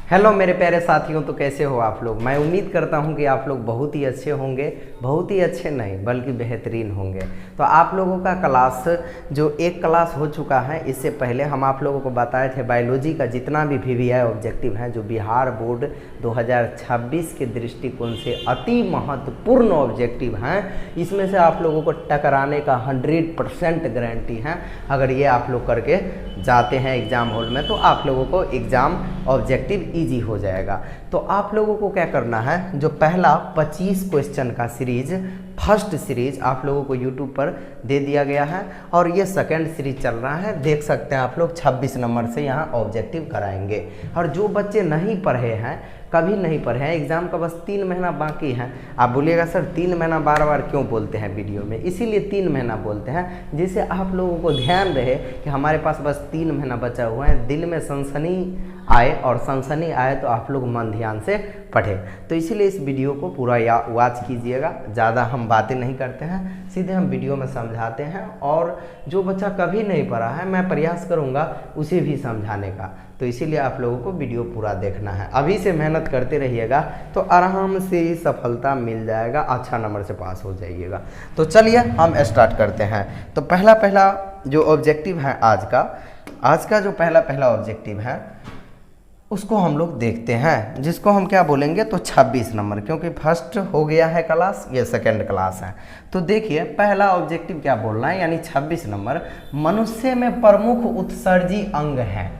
Hello मेरे प्यारे साथियों, तो कैसे हो आप लोग। मैं उम्मीद करता हूं कि आप लोग बहुत ही अच्छे होंगे, बहुत ही अच्छे नहीं बल्कि बेहतरीन होंगे। तो आप लोगों का क्लास जो एक क्लास हो चुका है, इससे पहले हम आप लोगों को बताए थे बायोलॉजी का जितना भी VVI ऑब्जेक्टिव है, जो बिहार बोर्ड 2026 के दृष्टिकोण से अति महत्वपूर्ण ऑब्जेक्टिव हैं, इसमें से आप लोगों को टकराने का 100% गारंटी है। अगर ये आप लोग करके जाते हैं एग्ज़ाम हॉल में तो आप लोगों को एग्ज़ाम ऑब्जेक्टिव इजी हो जाएगा। तो आप लोगों को क्या करना है, जो पहला 25 क्वेश्चन का सीरीज, फर्स्ट सीरीज आप लोगों को यूट्यूब पर दे दिया गया है और ये सेकंड सीरीज चल रहा है। देख सकते हैं आप लोग 26 नंबर से यहाँ ऑब्जेक्टिव कराएंगे। और जो बच्चे नहीं पढ़े हैं, कभी नहीं पढ़े हैं, एग्ज़ाम का बस 3 महीना बाकी है। आप बोलिएगा सर 3 महीना बार बार क्यों बोलते हैं वीडियो में, इसीलिए 3 महीना बोलते हैं जिससे आप लोगों को ध्यान रहे कि हमारे पास बस 3 महीना बचा हुआ है, दिल में सनसनी आए और सनसनी आए तो आप लोग मन ध्यान से पढ़े। तो इसीलिए इस वीडियो को पूरा वॉच कीजिएगा। ज़्यादा हम बातें नहीं करते हैं, सीधे हम वीडियो में समझाते हैं। और जो बच्चा कभी नहीं पढ़ा है, मैं प्रयास करूँगा उसे भी समझाने का। तो इसीलिए आप लोगों को वीडियो पूरा देखना है। अभी से मेहनत करते रहिएगा तो आराम से सफलता मिल जाएगा, अच्छा नंबर से पास हो जाइएगा। तो चलिए हम स्टार्ट करते हैं। तो पहला जो ऑब्जेक्टिव है आज का जो पहला ऑब्जेक्टिव है उसको हम लोग देखते हैं, जिसको हम क्या बोलेंगे तो 26 नंबर, क्योंकि फर्स्ट हो गया है क्लास, ये सेकंड क्लास है। तो देखिए पहला ऑब्जेक्टिव क्या बोल रहा है, यानी 26 नंबर, मनुष्य में प्रमुख उत्सर्जी अंग है।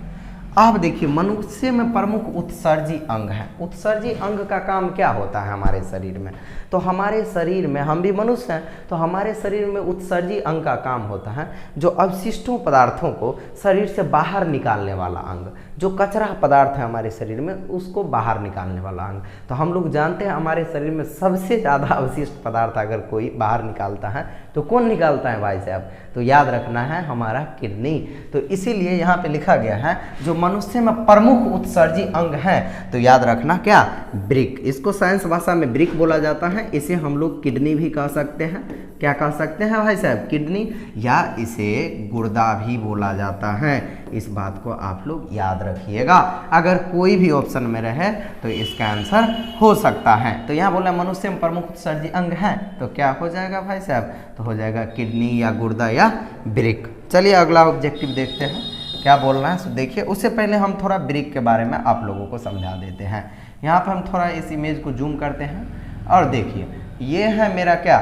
आप देखिए मनुष्य में प्रमुख उत्सर्जी अंग है। उत्सर्जी अंग का काम क्या होता है हमारे शरीर में, तो हमारे शरीर में, हम भी मनुष्य हैं तो हमारे शरीर में उत्सर्जी अंग का काम होता है जो अवशिष्टों पदार्थों को शरीर से बाहर निकालने वाला अंग, जो कचरा पदार्थ है हमारे शरीर में उसको बाहर निकालने वाला अंग। तो हम लोग जानते हैं हमारे शरीर में सबसे ज़्यादा अवशिष्ट पदार्थ अगर कोई बाहर निकालता है तो कौन निकालता है भाई साहब, तो याद रखना है हमारा किडनी। तो इसीलिए यहाँ पे लिखा गया है जो मनुष्य में प्रमुख उत्सर्जी अंग है, तो याद रखना क्या, ब्रिक। इसको साइंस भाषा में ब्रिक बोला जाता है। इसे हम लोग किडनी भी कह सकते हैं। क्या कह सकते हैं भाई साहब, किडनी, या इसे गुर्दा भी बोला जाता है। इस बात को आप लोग याद रखिएगा, अगर कोई भी ऑप्शन में रहे तो इसका आंसर हो सकता है। तो यहाँ बोला मनुष्य में प्रमुख उत्सर्जी अंग है, तो क्या हो जाएगा भाई साहब, तो हो जाएगा किडनी या गुर्दा या ब्रिक। चलिए अगला ऑब्जेक्टिव देखते हैं क्या बोल रहा है। तो देखिए उससे पहले हम थोड़ा ब्रिक के बारे में आप लोगों को समझा देते हैं। यहाँ पर हम थोड़ा इस इमेज को जूम करते हैं और देखिए ये है मेरा क्या,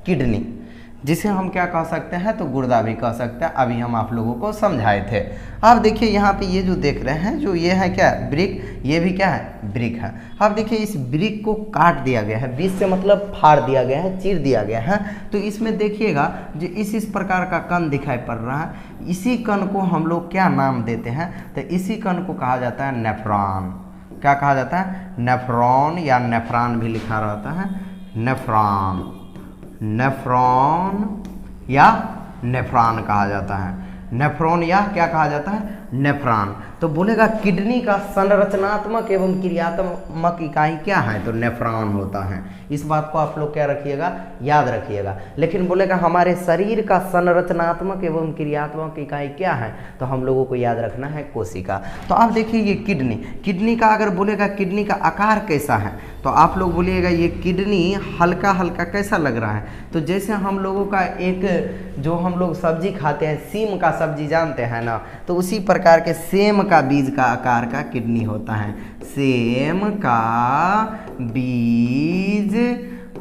किडनी, जिसे हम क्या कह सकते हैं तो गुर्दा भी कह सकते हैं। अभी हम आप लोगों को समझाए थे। अब देखिए यहाँ पे ये जो देख रहे हैं, जो ये है क्या, ब्रिक, ये भी क्या है, ब्रिक है। अब देखिए इस ब्रिक को काट दिया गया है, बीच से मतलब फाड़ दिया गया है, चीर दिया गया है। तो इसमें देखिएगा जो इस प्रकार का कण दिखाई पड़ रहा है, इसी कण को हम लोग क्या नाम देते हैं, तो इसी कण को कहा जाता है नेफ्रॉन। क्या कहा जाता है, नेफ्रॉन, या नेफ्रॉन भी लिखा रहता है, नेफ्रॉन, नेफ्रॉन या नेफ्रॉन कहा जाता है। नेफ्रॉन या क्या कहा जाता है, नेफ्रॉन। तो बोलेगा किडनी का संरचनात्मक एवं क्रियात्मक इकाई क्या है, तो नेफ्रॉन होता है। इस बात को आप लोग क्या रखिएगा, याद रखिएगा। लेकिन बोलेगा हमारे शरीर का संरचनात्मक एवं क्रियात्मक इकाई क्या है, तो हम लोगों को याद रखना है कोशिका। तो आप देखिए ये किडनी, किडनी का अगर बोलेगा किडनी का आकार कैसा है, तो आप लोग बोलिएगा ये किडनी हल्का हल्का कैसा लग रहा है, तो जैसे हम लोगों का एक जो हम लोग सब्जी खाते हैं, सीम का सब्जी जानते हैं ना, तो उसी प्रकार के सेम का बीज का आकार का किडनी होता है। सेम का बीज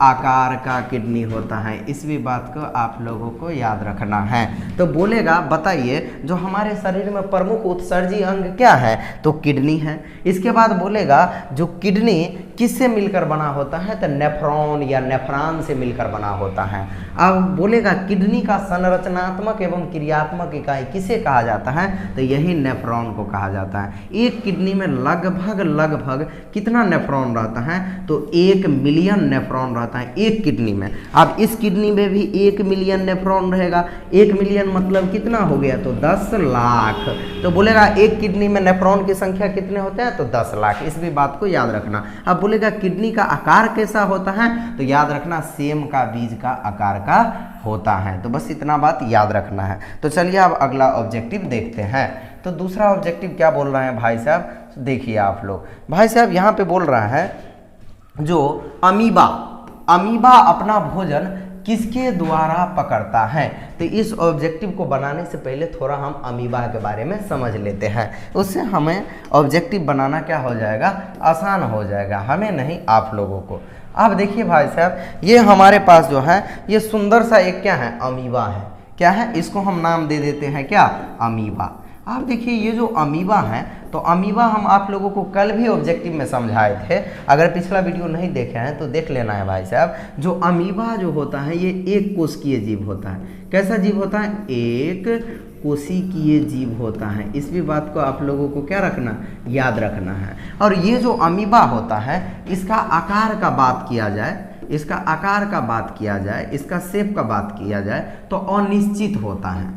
आकार का किडनी होता है। इस भी बात को आप लोगों को याद रखना है। तो बोलेगा बताइए जो हमारे शरीर में प्रमुख उत्सर्जी अंग क्या है, तो किडनी है। इसके बाद बोलेगा जो किडनी किससे मिलकर बना होता है, तो नेफ्रॉन या नेफ्रॉन से मिलकर बना होता है। अब बोलेगा किडनी का संरचनात्मक एवं क्रियात्मक इकाई किसे कहा जाता है, तो यही नेफ्रॉन को कहा जाता है। एक किडनी में लगभग कितना नेफ्रॉन रहता है, तो 1 मिलियन नेफ्रॉन रहता है एक किडनी में। अब इस किडनी में भी 1 मिलियन नेफ्रॉन रहेगा। 1 मिलियन मतलब कितना हो गया, तो 10 लाख। तो बोलेगा एक किडनी में नेफ्रॉन की संख्या कितने होते हैं, तो 10 लाख। इस भी बात को याद रखना। अब बोलेगा किडनी का आकार कैसा होता है, तो याद रखना सेम का बीज का आकार का होता है। तो बस इतना बात याद रखना है। तो चलिए अब अगला ऑब्जेक्टिव देखते हैं। तो दूसरा ऑब्जेक्टिव क्या बोल रहे हैं भाई साहब, देखिए आप लोग, भाई साहब यहाँ पे बोल रहा है जो अमीबा, अमीबा अपना भोजन किसके द्वारा पकड़ता है। तो इस ऑब्जेक्टिव को बनाने से पहले थोड़ा हम अमीबा के बारे में समझ लेते हैं, उससे हमें ऑब्जेक्टिव बनाना क्या हो जाएगा, आसान हो जाएगा, हमें नहीं आप लोगों को। अब देखिए भाई साहब, ये हमारे पास जो है ये सुंदर सा एक क्या है, अमीबा है। क्या है, इसको हम नाम दे देते हैं क्या, अमीबा। आप देखिए ये जो अमीबा है, तो अमीबा हम आप लोगों को कल भी ऑब्जेक्टिव में समझाए थे, अगर पिछला वीडियो नहीं देखे हैं तो देख लेना है भाई साहब। जो अमीबा जो होता है ये एक कोशिकीय जीव होता है। कैसा जीव होता है, एक कोशिकीय जीव होता है। इस भी बात को आप लोगों को क्या रखना, याद रखना है। और ये जो अमीबा होता है, इसका आकार का बात किया जाए, इसका आकार का बात किया जाए, इसका शेप का बात किया जाए तो अनिश्चित होता है,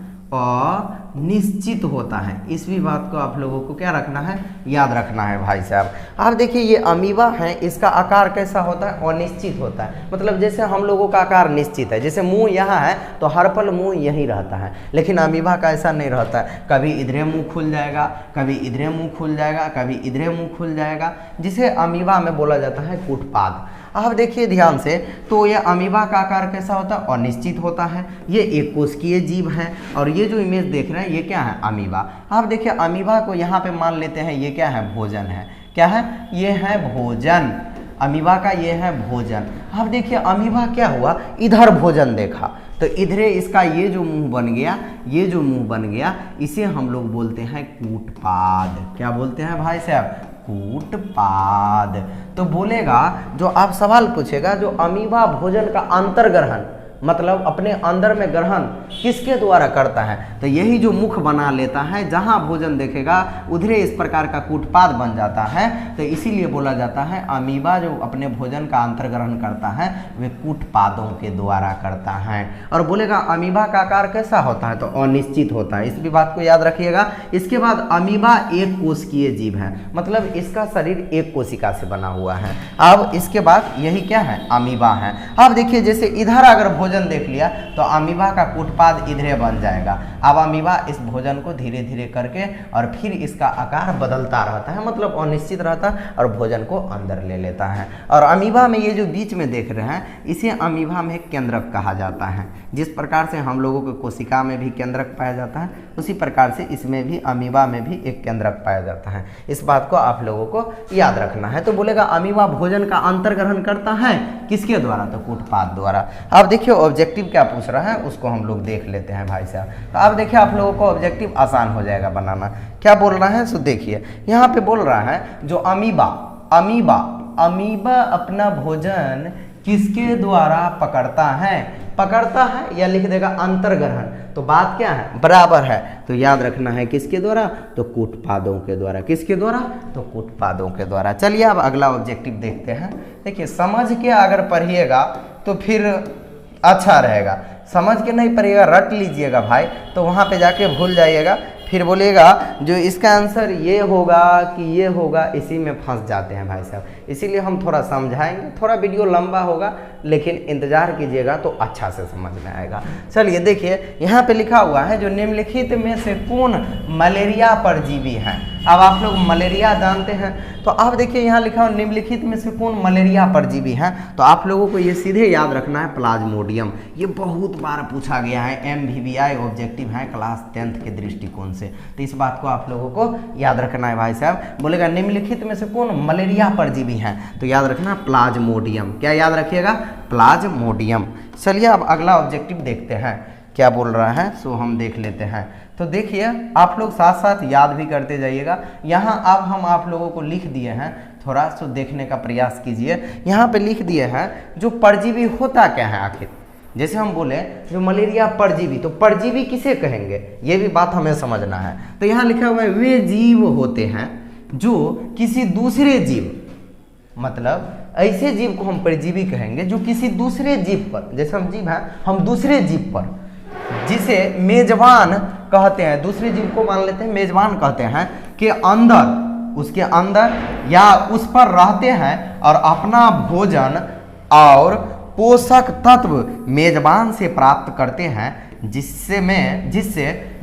अनिश्चित होता है। इस भी बात को आप लोगों को क्या रखना है, याद रखना है भाई साहब। आप देखिए ये अमीबा है, इसका आकार कैसा होता है, अनिश्चित होता है। मतलब जैसे हम लोगों का आकार निश्चित है, जैसे मुंह यहाँ है तो हर पल मुंह यही रहता है, लेकिन अमीबा का ऐसा नहीं रहता है। कभी इधरे मुंह खुल जाएगा, कभी इधरे मुंह खुल जाएगा, कभी इधरे मुंह खुल जाएगा, जिसे अमीबा में बोला जाता है कूटपाद। अब देखिए ध्यान से, तो ये अमीबा का आकार कैसा होता है, अनिश्चित होता है। ये एक कोशिकीय जीव है और ये जो इमेज देख रहे हैं ये क्या है, अमीबा। आप देखिए अमीबा को यहाँ पे मान लेते हैं ये क्या है, भोजन है। क्या है, ये है भोजन, अमीबा का ये है भोजन। अब देखिए अमीबा क्या हुआ, इधर भोजन देखा तो इधरे इसका ये जो मुंह बन गया, ये जो मुंह बन गया, इसे हम लोग बोलते हैं कूटपाद। क्या बोलते हैं भाई साहब, कूटपाद। तो बोलेगा, जो आप सवाल पूछेगा, जो अमीबा भोजन का अंतर्ग्रहण मतलब अपने अंदर में ग्रहण किसके द्वारा करता है, तो यही जो मुख बना लेता है, जहाँ भोजन देखेगा उधरे इस प्रकार का कूटपाद बन जाता है। तो इसीलिए बोला जाता है अमीबा जो अपने भोजन का अंतर्ग्रहण करता है वे कूटपादों के द्वारा करता है। और बोलेगा अमीबा का आकार कैसा होता है, तो अनिश्चित होता है। इस भी बात को याद रखिएगा। इसके बाद अमीबा एक कोशिकीय जीव है, मतलब इसका शरीर एक कोशिका से बना हुआ है। अब इसके बाद यही क्या है, अमीबा है। अब देखिए जैसे इधर अगर भोजन देख लिया तो अमीबा का कूटपाद इधरे बन जाएगा। अब अमीबा इस भोजन को धीरे धीरे करके और फिर इसका आकार बदलता रहता है, मतलब अनिश्चित रहता है और भोजन को अंदर ले लेता है। और अमीबा में ये जो बीच में देख रहे हैं, इसे अमीबा में केंद्रक कहा जाता है। जिस प्रकार से हम लोगों को कोशिका में भी केंद्रक पाया जाता है, उसी प्रकार से इसमें भी अमीबा में भी एक केंद्रक पाया जाता है। इस बात को आप लोगों को याद रखना है। तो बोलेगा अमीबा भोजन का अंतर्ग्रहण करता है किसके द्वारा, तो कूटपाद द्वारा। अब देखिए ऑब्जेक्टिव क्या पूछ रहा है उसको हम लोग देख लेते हैं भाई साहब। तो अब देखिए आप लोगों को ऑब्जेक्टिव आसान हो जाएगा बनाना। क्या बोल रहा है, सो देखिए यहाँ पे बोल रहा है जो अमीबा, अमीबा अपना भोजन किसके द्वारा पकड़ता है, पकड़ता है या लिख देगा अंतर्ग्रहण, तो बात क्या है, बराबर है। तो याद रखना है किसके द्वारा, तो कूटपादों के द्वारा। किसके द्वारा, तो कूटपादों के द्वारा। चलिए अब अगला ऑब्जेक्टिव देखते हैं। देखिए समझ के अगर पढ़िएगा तो फिर अच्छा रहेगा, समझ के नहीं पढ़िएगा रट लीजिएगा भाई, तो वहाँ पे जाके भूल जाइएगा, फिर बोलिएगा जो इसका आंसर ये होगा कि ये होगा, इसी में फंस जाते हैं भाई साहब। इसीलिए हम थोड़ा समझाएंगे, थोड़ा वीडियो लंबा होगा लेकिन इंतजार कीजिएगा तो अच्छा से समझ में आएगा। चलिए देखिए यहाँ पे लिखा हुआ है जो निम्नलिखित में से कौन मलेरिया परजीवी है। अब आप लोग मलेरिया जानते हैं, तो आप देखिए यहाँ लिखा हुआ निम्नलिखित में से कौन मलेरिया परजीवी है, तो आप लोगों को ये सीधे याद रखना है प्लाज्मोडियम। ये बहुत बार पूछा गया है, MVVI ऑब्जेक्टिव है क्लास 10th के दृष्टिकोण से, तो इस बात को आप लोगों को याद रखना है भाई साहब। बोलेगा निम्नलिखित में से कौन मलेरिया परजीवी है, तो याद रखना प्लाज्मोडियम। क्या याद रखिएगा, प्लाज्मोडियम। चलिए अब अगला ऑब्जेक्टिव देखते हैं क्या बोल रहा है, सो हम देख लेते हैं। तो देखिए आप लोग साथ साथ याद भी करते जाइएगा। यहाँ अब हम आप लोगों को लिख दिए हैं, थोड़ा सो देखने का प्रयास कीजिए। यहाँ पे लिख दिए हैं जो परजीवी होता क्या है आखिर। जैसे हम बोले जो मलेरिया परजीवी, तो परजीवी किसे कहेंगे, ये भी बात हमें समझना है। तो यहाँ लिखा हुआ है वे जीव होते हैं जो किसी दूसरे जीव, मतलब ऐसे जीव को हम परजीवी कहेंगे जो किसी दूसरे जीव पर, जैसे हम जीव हैं, हम दूसरे जीव पर, जिसे मेजबान कहते हैं, दूसरे जीव को मान लेते हैं मेजबान कहते हैं, के अंदर, उसके अंदर या उस पर रहते हैं और अपना भोजन और पोषक तत्व मेजबान से प्राप्त करते हैं, जिससे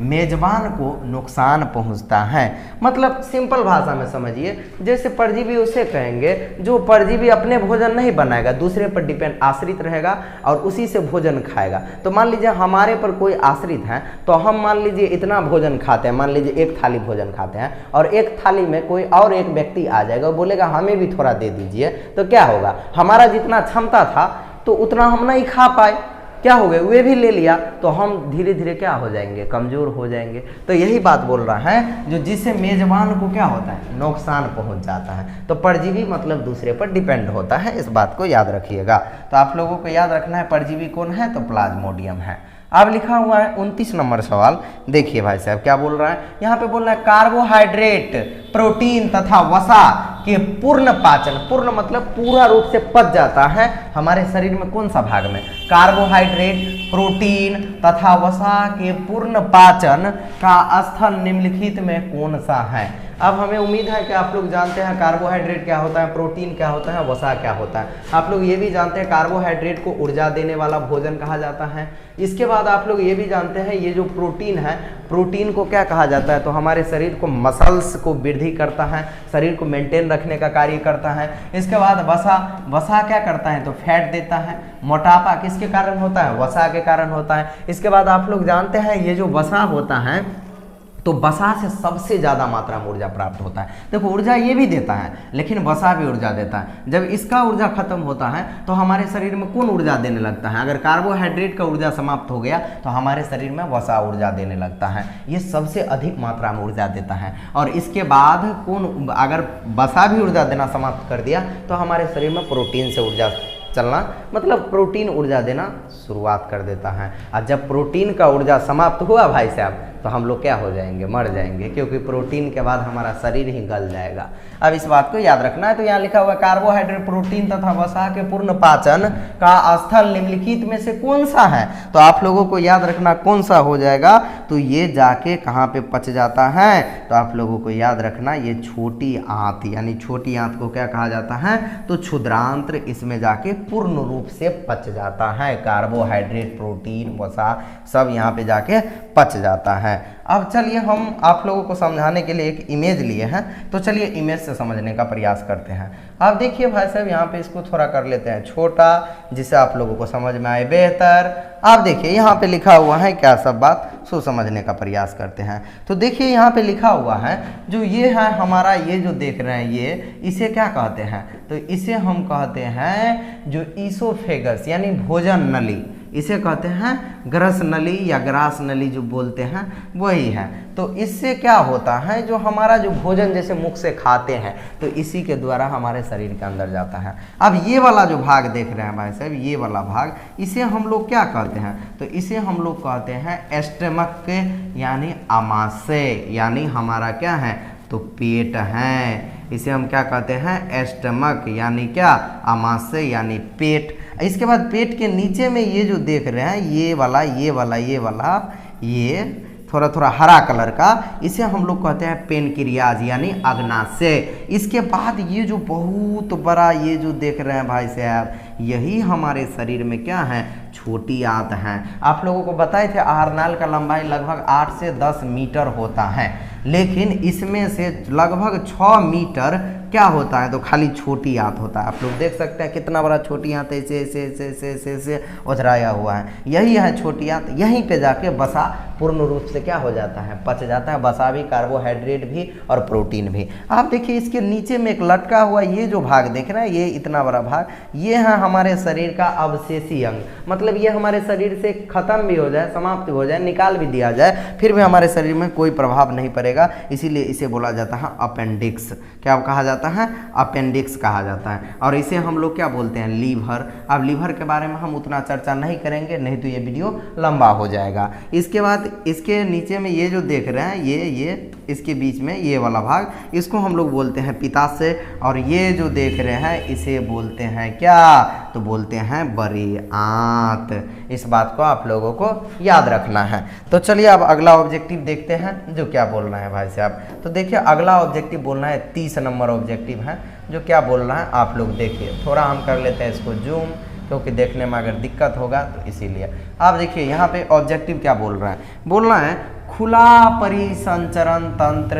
मेजबान को नुकसान पहुंचता है। मतलब सिंपल भाषा में समझिए, जैसे परजीवी उसे कहेंगे जो परजीवी अपने भोजन नहीं बनाएगा, दूसरे पर डिपेंड आश्रित रहेगा और उसी से भोजन खाएगा। तो मान लीजिए हमारे पर कोई आश्रित है, तो हम मान लीजिए इतना भोजन खाते हैं, मान लीजिए एक थाली भोजन खाते हैं और एक थाली में कोई और एक व्यक्ति आ जाएगा, बोलेगा हमें भी थोड़ा दे दीजिए, तो क्या होगा, हमारा जितना क्षमता था तो उतना हम नहीं खा पाए, क्या हो गए, वे भी ले लिया, तो हम धीरे धीरे क्या हो जाएंगे, कमजोर हो जाएंगे। तो यही बात बोल रहा है, जो जिससे मेजबान को क्या होता है, नुकसान पहुंच जाता है। तो परजीवी मतलब दूसरे पर डिपेंड होता है, इस बात को याद रखिएगा। तो आप लोगों को याद रखना है परजीवी कौन है, तो प्लाज्मोडियम है। अब लिखा हुआ है 29 नंबर सवाल, देखिए भाई साहब क्या बोल रहा है, यहाँ पे बोल रहा है कार्बोहाइड्रेट, प्रोटीन तथा वसा के पूर्ण पाचन, पूर्ण मतलब पूरा रूप से पच जाता है हमारे शरीर में कौन सा भाग में, कार्बोहाइड्रेट, प्रोटीन तथा वसा के पूर्ण पाचन का स्थल निम्नलिखित में कौन सा है। अब हमें उम्मीद है कि आप लोग जानते हैं कार्बोहाइड्रेट क्या होता है, प्रोटीन क्या होता है, वसा क्या होता है। आप लोग ये भी जानते हैं कार्बोहाइड्रेट को ऊर्जा देने वाला भोजन कहा जाता है। इसके बाद आप लोग ये भी जानते हैं ये जो प्रोटीन है, प्रोटीन को क्या कहा जाता है, तो हमारे शरीर को मसल्स को वृद्धि करता है, शरीर को मेंटेन रखने का कार्य करता है। इसके बाद वसा क्या करता है, तो फैट देता है। मोटापा किसके कारण होता है, वसा के कारण होता है। इसके बाद आप लोग जानते हैं ये जो वसा होता है, तो वसा से सबसे ज़्यादा मात्रा में ऊर्जा प्राप्त होता है। देखो ऊर्जा ये भी देता है, लेकिन वसा भी ऊर्जा देता है। जब इसका ऊर्जा खत्म होता है तो हमारे शरीर में कौन ऊर्जा देने लगता है, अगर कार्बोहाइड्रेट का ऊर्जा समाप्त हो गया तो हमारे शरीर में वसा ऊर्जा देने लगता है। ये सबसे अधिक मात्रा में ऊर्जा देता है। और इसके बाद कौन, अगर वसा भी ऊर्जा देना समाप्त कर दिया तो हमारे शरीर में प्रोटीन से ऊर्जा चलना, मतलब प्रोटीन ऊर्जा देना शुरुआत कर देता है। और जब प्रोटीन का ऊर्जा समाप्त हुआ भाई साहब, तो हम लोग क्या हो जाएंगे, मर जाएंगे, क्योंकि प्रोटीन के बाद हमारा शरीर ही गल जाएगा। अब इस बात को याद रखना है। तो यहाँ लिखा हुआ कार्बोहाइड्रेट, प्रोटीन तथा वसा के पूर्ण पाचन का स्थल निम्नलिखित में से कौन सा है। तो आप लोगों को याद रखना कौन सा हो जाएगा, तो ये जाके कहाँ पे पच जाता है, तो आप लोगों को याद रखना ये छोटी आंत, यानी छोटी आंत को क्या कहा जाता है, तो क्षुद्रांत्र, इसमें जाके पूर्ण रूप से पच जाता है। कार्बोहाइड्रेट, प्रोटीन, वसा सब यहाँ पे जाके पच जाता है। अब चलिए हम आप लोगों को समझाने के लिए एक इमेज लिए हैं, तो चलिए इमेज से समझने का प्रयास करते हैं। आप देखिए भाई साहब, यहाँ पे इसको थोड़ा कर लेते हैं छोटा, जिससे आप लोगों को समझ में आए बेहतर। आप देखिए यहाँ पे लिखा हुआ है क्या, सब बात सो समझने का प्रयास करते हैं। तो देखिए यहाँ पे लिखा हुआ है, जो ये है हमारा, ये जो देख रहे हैं ये, इसे क्या कहते हैं, तो इसे हम कहते हैं जो ईसोफेगस यानी भोजन नली, इसे कहते हैं ग्रस नली या ग्रास नली जो बोलते हैं वही है। तो इससे क्या होता है, जो हमारा जो भोजन जैसे मुख से खाते हैं तो इसी के द्वारा हमारे शरीर के अंदर जाता है। अब ये वाला जो भाग देख रहे हैं भाई साहब, ये वाला भाग, इसे हम लोग क्या कहते हैं, तो इसे हम लोग कहते हैं स्टमक यानी आमाशय, यानी हमारा क्या है, तो पेट है। इसे हम क्या कहते हैं, स्टमक यानी क्या, आमाशय यानी पेट। इसके बाद पेट के नीचे में ये जो देख रहे हैं, ये वाला ये थोड़ा थोड़ा हरा कलर का, इसे हम लोग कहते हैं पेनक्रियाज यानी अग्नाशय। इसके बाद ये जो बहुत बड़ा ये जो देख रहे हैं भाई साहब, यही हमारे शरीर में क्या है, छोटी आंत है। आप लोगों को बताए थे आहार नाल का लंबाई लगभग 8 से 10 मीटर होता है, लेकिन इसमें से लगभग 6 मीटर क्या होता है, तो खाली छोटी आंत होता है। आप लोग देख सकते हैं कितना बड़ा छोटी आंत ऐसे ऐसे ऐसे ऐसे ऐसे ऐसे उधराया हुआ है, यही है छोटी आंत। यहीं पे जाके वसा पूर्ण रूप से क्या हो जाता है, पच जाता है। वसा भी, कार्बोहाइड्रेट भी और प्रोटीन भी। आप देखिए इसके नीचे में एक लटका हुआ ये जो भाग देख रहे हैं, ये इतना बड़ा भाग, ये है हमारे शरीर का अवशेषी अंग। मतलब ये हमारे शरीर से खत्म भी हो जाए, समाप्त हो जाए, निकाल भी दिया जाए, फिर भी हमारे शरीर में कोई प्रभाव नहीं पड़ेगा, इसीलिए इसे बोला जाता है अपेंडिक्स। क्या कहा जाता है, अपेंडिक्स कहा जाता है। और इसे हम लोग क्या बोलते हैं, लीवर। अब लीवर के बारे में हम उतना चर्चा नहीं करेंगे, नहीं तो ये वीडियो लंबा हो जाएगा। इसके बाद इसके नीचे में ये जो देख रहे हैं, ये इसके बीच में ये वाला भाग, इसको हम लोग बोलते हैं पित्ताशय। और ये जो देख रहे हैं इसे बोलते हैं क्या, तो बोलते हैं बड़ी आंत। इस बात को आप लोगों को याद रखना है। तो चलिए अब अगला ऑब्जेक्टिव देखते हैं, जो क्या बोल रहे हैं भाई साहब। तो देखिए अगला ऑब्जेक्टिव बोलना है 30 नंबर ऑब्जेक्टिव है, जो क्या बोल रहा है आप लोग देखिए। थोड़ा हम कर लेते हैं इसको जूम, क्योंकि देखने में अगर दिक्कत होगा तो इसीलिए। आप देखिए यहाँ पे ऑब्जेक्टिव क्या बोल रहा है, बोलना है खुला परिसंचरण तंत्र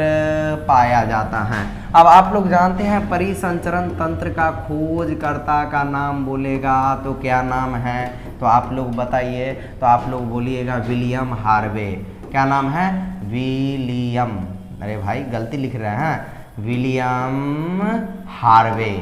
पाया जाता है। अब आप लोग जानते हैं परिसंचरण तंत्र का खोजकर्ता का नाम बोलेगा तो क्या नाम है, तो आप लोग बताइए, तो आप लोग बोलिएगा विलियम हार्वे। क्या नाम है? विलियम, अरे भाई गलती लिख रहे हैं, विलियम हार्वे।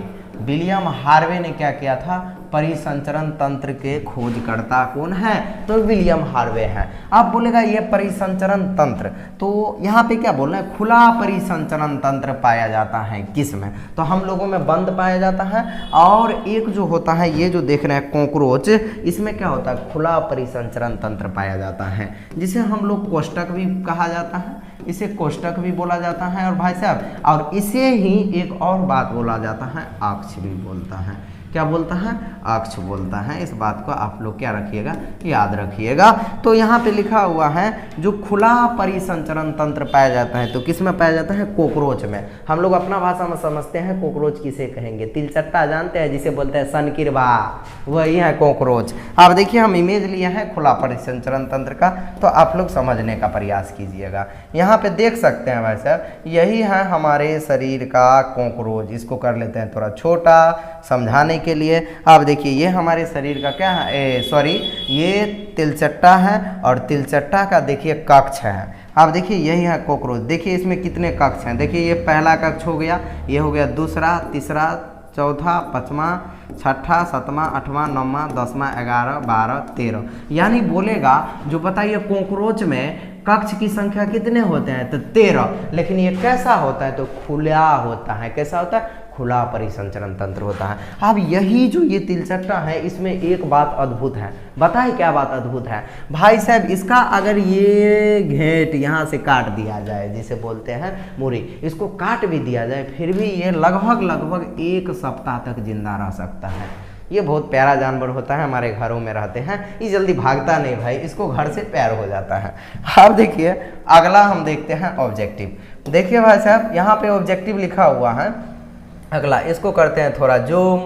विलियम हार्वे ने क्या किया था? परिसंचरण तंत्र के खोजकर्ता कौन है? तो विलियम हार्वे हैं। आप बोलेगा ये परिसंचरण तंत्र, तो यहाँ पे क्या बोलना है? खुला परिसंचरण तंत्र पाया जाता है किस में? तो हम लोगों में बंद पाया जाता है, और एक जो होता है ये जो देख रहे हैं कॉकरोच, इसमें क्या होता है? खुला परिसंचरण तंत्र पाया जाता है, जिसे हम लोग कोष्ठक भी कहा जाता है, इसे कोष्ठक भी बोला जाता है। और भाई साहब, और इसे ही एक और बात बोला जाता है, अक्ष भी बोलता है। क्या बोलता है? अक्ष बोलता है। इस बात को आप लोग क्या रखिएगा? याद रखिएगा। तो यहाँ पे लिखा हुआ है जो खुला परिसंचरण तंत्र पाया जाता है, तो किस में पाया जाता है? कोकरोच में। हम लोग अपना भाषा में समझते हैं कोकरोच किसे कहेंगे? तिलचट्टा जानते हैं, जिसे बोलते हैं सनकिरबा, वही है कोकरोच। आप देखिए हम इमेज लिए हैं खुला परिसंचरण तंत्र का, तो आप लोग समझने का प्रयास कीजिएगा। यहाँ पे देख सकते हैं भाई साहब, यही है हमारे शरीर का कोकरोच। इसको कर लेते हैं थोड़ा छोटा समझाने के लिए। आप देखिए ये हमारे शरीर का क्या है, सॉरी ये तिलचट्टा है, और तिलचट्टा का देखिए कक्ष है। आप देखिए यही है कोकरोच। देखिए इसमें कितने कक्ष हैं, देखिए ये पहला कक्ष हो गया, ये हो गया दूसरा, तीसरा, चौथा, पाँचवा, छठा, सातवां, आठवां, नौवां, 10वां, 11, 12, 13, यानी बोलेगा जो बताइए कोकरोच में कक्ष की संख्या कितने होते हैं? तो 13। लेकिन ये कैसा होता है? तो खुला होता है। कैसा होता है? खुला परिसंचरण तंत्र होता है। अब यही जो ये तिलचट्टा है, इसमें एक बात अद्भुत है। बताइए क्या बात अद्भुत है? भाई साहब इसका अगर ये घेंट यहाँ से काट दिया जाए, जिसे बोलते हैं मुरी, इसको काट भी दिया जाए, फिर भी ये लगभग 1 सप्ताह तक जिंदा रह सकता है। ये बहुत प्यारा जानवर होता है, हमारे घरों में रहते हैं, ये जल्दी भागता नहीं भाई, इसको घर से प्यार हो जाता है। अब देखिए अगला हम देखते हैं ऑब्जेक्टिव। देखिए भाई साहब यहाँ पे ऑब्जेक्टिव लिखा हुआ है, अगला इसको करते हैं थोड़ा जूम।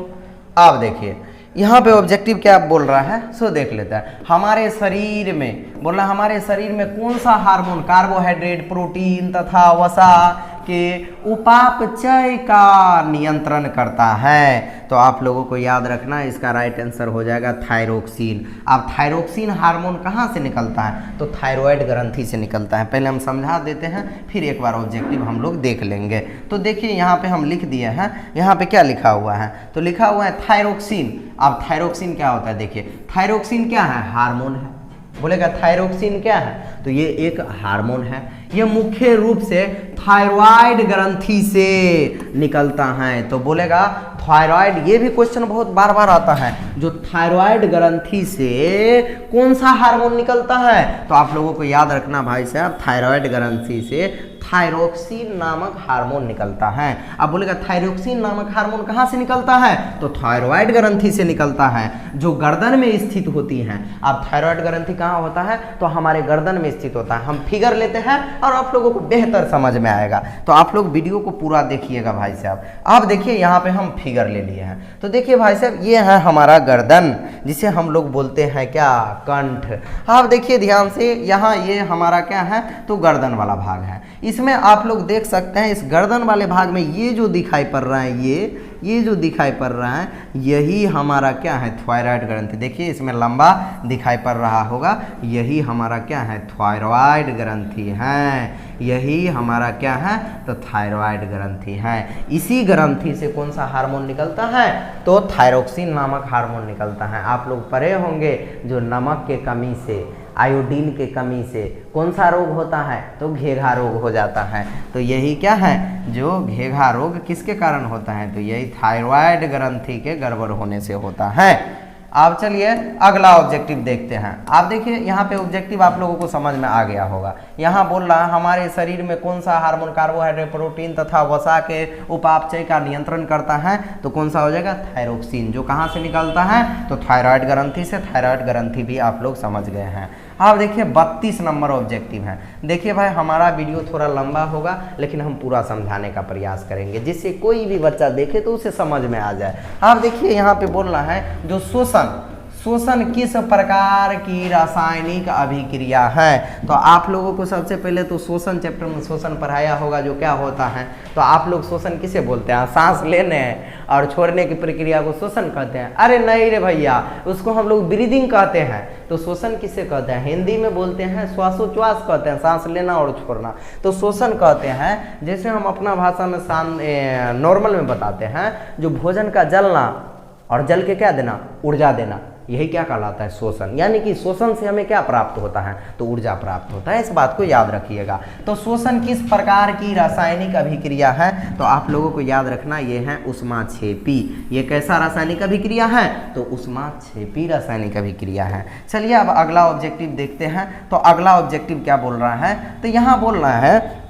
आप देखिए यहाँ पे ऑब्जेक्टिव क्या बोल रहा है, सो देख लेता है। हमारे शरीर में बोल रहा है, हमारे शरीर में कौन सा हार्मोन कार्बोहाइड्रेट, प्रोटीन तथा वसा के उपापचय का नियंत्रण करता है? तो आप लोगों को याद रखना, इसका राइट आंसर हो जाएगा थायरोक्सिन। अब थायरोक्सिन हार्मोन कहाँ से निकलता है? तो थायराइड ग्रंथि से निकलता है। पहले हम समझा देते हैं, फिर एक बार ऑब्जेक्टिव हम लोग देख लेंगे। तो देखिए यहाँ पे हम लिख दिए हैं, यहाँ पे क्या लिखा हुआ है? तो लिखा हुआ है थायरोक्सिन। अब थायरोक्सिन क्या होता है? देखिए थायरोक्सिन क्या है? हार्मोन है। बोलेगा थायरोक्सिन क्या है? तो ये एक हार्मोन है। ये मुख्य रूप से थायराइड ग्रंथि से निकलता है। तो बोलेगा थायराइड, ये भी क्वेश्चन बहुत बार बार आता है, जो थायराइड ग्रंथि से कौन सा हार्मोन निकलता है? तो आप लोगों को याद रखना भाई साहब, थायराइड ग्रंथि से थायरोक्सिन नामक हार्मोन निकलता है। अब बोलेगा थायरोक्सिन नामक हार्मोन कहाँ से निकलता है? तो थायराइड ग्रंथि से निकलता है, जो गर्दन में स्थित होती है। अब थायराइड ग्रंथि कहाँ होता है? तो हमारे गर्दन में स्थित होता है। हम फिगर लेते हैं और आप लोगों को बेहतर समझ में आएगा, तो आप लोग वीडियो को पूरा देखिएगा भाई साहब। अब देखिए यहाँ पे हम फिगर ले लिए हैं, तो देखिए भाई साहब ये है हमारा गर्दन, जिसे हम लोग बोलते हैं क्या? कंठ। आप देखिए ध्यान से, यहाँ ये हमारा क्या है? तो गर्दन वाला भाग है। इसमें आप लोग देख सकते हैं, इस गर्दन वाले भाग में ये जो दिखाई पड़ रहा है, ये जो दिखाई पड़ रहा है, यही हमारा क्या है? थायराइड ग्रंथि। देखिए इसमें लंबा दिखाई पड़ रहा होगा, यही हमारा क्या है? थायराइड ग्रंथि है। यही हमारा क्या है? तो थायराइड ग्रंथि है। इसी ग्रंथि से कौन सा हार्मोन निकलता है? तो थायरोक्सिन नामक हार्मोन निकलता है। आप लोग पढ़े होंगे, जो नमक के कमी से, आयोडीन के कमी से कौन सा रोग होता है? तो घेघा रोग हो जाता है। तो यही क्या है? जो घेघा रोग किसके कारण होता है? तो यही थायराइड ग्रंथि के गड़बड़ होने से होता है। अब चलिए अगला ऑब्जेक्टिव देखते हैं। आप देखिए यहाँ पे ऑब्जेक्टिव आप लोगों को समझ में आ गया होगा। यहाँ बोल रहा है हमारे शरीर में कौन सा हार्मोन कार्बोहाइड्रेट, प्रोटीन तथा वसा के उपापचय का नियंत्रण करता है? तो कौन सा हो जाएगा? थायरोक्सिन। जो कहाँ से निकलता है? तो थायराइड ग्रंथि से। थायराइड ग्रंथि भी आप लोग समझ गए हैं। आप देखिए 32 नंबर ऑब्जेक्टिव है। देखिए भाई हमारा वीडियो थोड़ा लंबा होगा लेकिन हम पूरा समझाने का प्रयास करेंगे जिससे कोई भी बच्चा देखे तो उसे समझ में आ जाए। आप देखिए यहाँ पे बोलना है जो शोषण किस प्रकार की रासायनिक अभिक्रिया है। तो आप लोगों को सबसे पहले तो शोषण चैप्टर में शोषण पढ़ाया होगा जो क्या होता है। तो आप लोग शोषण किसे बोलते हैं, सांस लेने और छोड़ने की प्रक्रिया को शोषण कहते हैं। अरे नहीं रे भैया, उसको हम लोग ब्रीदिंग कहते हैं। तो शोषण किसे कहते हैं, हिंदी में बोलते हैं श्वासोच्छ्वास कहते हैं, सांस लेना और छोड़ना। तो शोषण कहते हैं, जैसे हम अपना भाषा में नॉर्मल में बताते हैं, जो भोजन का जलना और जल के क्या देना, ऊर्जा देना, यही क्या कहलाता है, शोषण। यानी कि शोषण से हमें क्या प्राप्त होता है, तो ऊर्जा प्राप्त होता है। इस बात को याद रखिएगा। तो शोषण किस प्रकार की रासायनिक अभिक्रिया है, तो आप लोगों को याद रखना ये है ऊष्माक्षेपी। ये कैसा रासायनिक अभिक्रिया है, तो ऊष्माक्षेपी रासायनिक अभिक्रिया है। चलिए अब अगला ऑब्जेक्टिव देखते हैं। तो अगला ऑब्जेक्टिव क्या बोल रहा है, तो यहाँ बोल रहा है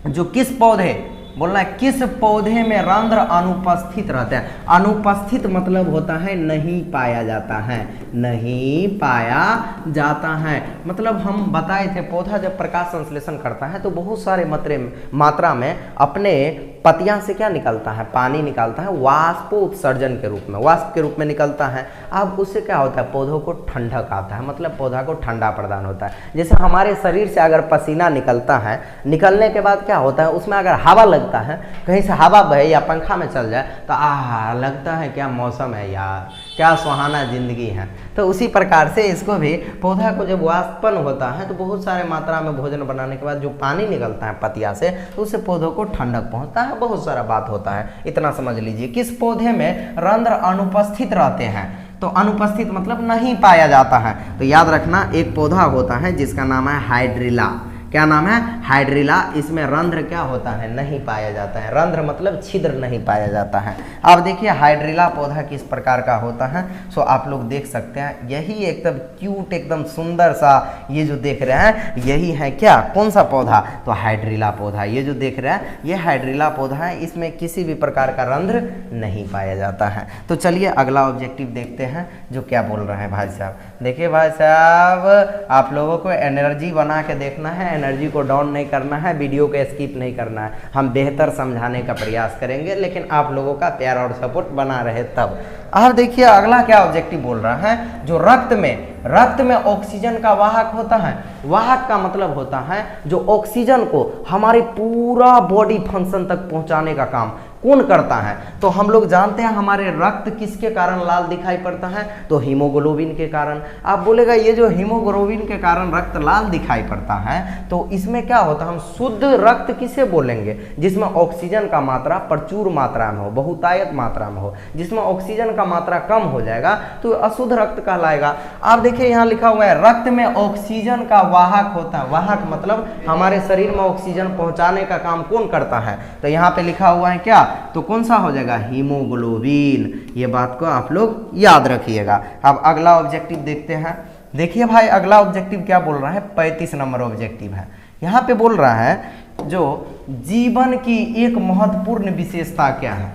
जो किस पौधे, बोलना है किस पौधे में रंध्र अनुपस्थित रहते हैं। अनुपस्थित मतलब होता है नहीं पाया जाता है, नहीं पाया जाता है। मतलब हम बताए थे पौधा जब प्रकाश संश्लेषण करता है तो बहुत सारे मात्रा में अपने पत्तियां से क्या निकलता है, पानी निकालता है, वाष्पोत्सर्जन के रूप में, वाष्प के रूप में निकलता है। अब उससे क्या होता है, पौधों को ठंडक आता है, मतलब पौधा को ठंडा प्रदान होता है। जैसे हमारे शरीर से अगर पसीना निकलता है, निकलने के बाद क्या होता है, उसमें अगर हवा लगता है, कहीं से हवा बहे या पंखा में चल जाए तो लगता है क्या मौसम है यार, क्या सुहाना जिंदगी है। तो उसी प्रकार से इसको भी, पौधा को जब वाष्पन होता है तो बहुत सारे मात्रा में भोजन बनाने के बाद जो पानी निकलता है पत्तियां से, तो उससे पौधों को ठंडक पहुंचता है, बहुत सारा बात होता है। इतना समझ लीजिए। किस पौधे में रंध्र अनुपस्थित रहते हैं, तो अनुपस्थित मतलब नहीं पाया जाता है। तो याद रखना एक पौधा होता है जिसका नाम है हाइड्रिला। क्या नाम है, हाइड्रिला। इसमें रंध्र क्या होता है, नहीं पाया जाता है। रंध्र मतलब छिद्र नहीं पाया जाता है। अब देखिए हाइड्रिला पौधा किस प्रकार का होता है, सो आप लोग देख सकते हैं। यही एकदम क्यूट, एकदम सुंदर सा, ये जो देख रहे हैं यही है क्या, कौन सा पौधा, तो हाइड्रिला पौधा। ये जो देख रहे हैं ये हाइड्रिला पौधा है, इसमें किसी भी प्रकार का रंध्र नहीं पाया जाता है। तो चलिए अगला ऑब्जेक्टिव देखते हैं जो क्या बोल रहे हैं भाई साहब। देखिए भाई साहब, आप लोगों को एनर्जी बना के देखना है, एनर्जी को डाउन नहीं करना है, वीडियो को स्किप नहीं करना है। हम बेहतर समझाने का प्रयास करेंगे, लेकिन आप लोगों का प्यार और सपोर्ट बना रहे तब। अब देखिए अगला क्या ऑब्जेक्टिव बोल रहा है, जो रक्त में ऑक्सीजन का वाहक होता है। वाहक का मतलब होता है जो ऑक्सीजन को हमारे पूरा बॉडी फंक्शन तक पहुंचाने का काम कौन करता है। तो हम लोग जानते हैं हमारे रक्त किसके कारण लाल दिखाई पड़ता है, तो हीमोग्लोबिन के कारण। आप बोलेगा ये जो हीमोग्लोबिन के कारण रक्त लाल दिखाई पड़ता है, तो इसमें क्या होता है, हम शुद्ध रक्त किसे बोलेंगे, जिसमें ऑक्सीजन का मात्रा प्रचुर मात्रा में हो, बहुतायत मात्रा में हो। जिसमें ऑक्सीजन का मात्रा कम हो जाएगा तो अशुद्ध रक्त कहलाएगा। आप देखिए यहाँ लिखा हुआ है रक्त में ऑक्सीजन का वाहक होता है। वाहक मतलब हमारे शरीर में ऑक्सीजन पहुंचाने का काम कौन करता है, तो यहाँ पे लिखा हुआ है क्या, तो कौन सा हो जाएगा, हीमोग्लोबिन। ये बात को आप लोग याद रखिएगा। अब अगला ऑब्जेक्टिव देखते हैं। देखिए भाई अगला ऑब्जेक्टिव क्या बोल रहा है, 35 नंबर ऑब्जेक्टिव है। यहाँ पे बोल रहा है जो जीवन की एक महत्वपूर्ण विशेषता क्या है।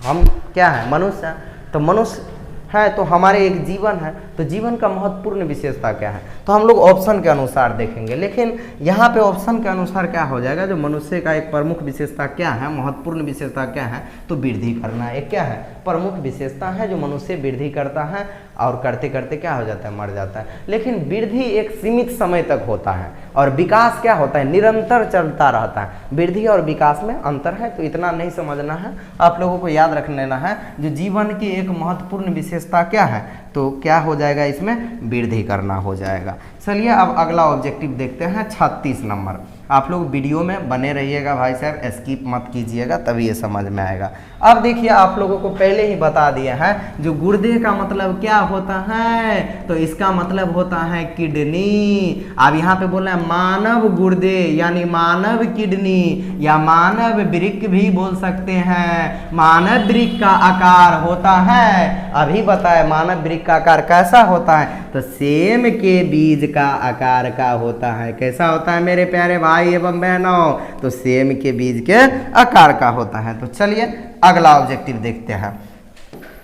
हम क्या है, मनुष्य। तो मनुष्य है तो हमारे एक जीवन है, तो जीवन का महत्वपूर्ण विशेषता क्या है, तो हम लोग ऑप्शन के अनुसार देखेंगे। लेकिन यहाँ पे ऑप्शन के अनुसार क्या हो जाएगा, जो मनुष्य का एक प्रमुख विशेषता क्या है, महत्वपूर्ण विशेषता क्या है, तो वृद्धि करना एक क्या है, प्रमुख विशेषता है जो मनुष्य वृद्धि करता है और करते करते क्या हो जाता है, मर जाता है। लेकिन वृद्धि एक सीमित समय तक होता है और विकास क्या होता है, निरंतर चलता रहता है। वृद्धि और विकास में अंतर है, तो इतना नहीं समझना है, आप लोगों को याद रख लेना है। जो जीवन की एक महत्वपूर्ण विशेषता क्या है, तो क्या हो जाएगा, इसमें वृद्धि करना हो जाएगा। चलिए अब अगला ऑब्जेक्टिव देखते हैं 36 नंबर। आप लोग वीडियो में बने रहिएगा भाई साहब, स्किप मत कीजिएगा, तभी ये समझ में आएगा। अब देखिए आप लोगों को पहले ही बता दिया है जो गुर्दे का मतलब क्या होता है, तो इसका मतलब होता है किडनी। अब यहाँ पे बोल रहे हैं मानव गुर्दे यानी मानव किडनी या मानव वृक्क भी बोल सकते हैं। मानव वृक्क का आकार होता है, अभी बताए मानव वृक्क का आकार कैसा होता है, तो सेम के बीज का आकार का होता है। कैसा होता है मेरे प्यारे भाई एवं बहनों, तो सेम के बीज के आकार का होता है। तो चलिए अगला ऑब्जेक्टिव देखते हैं।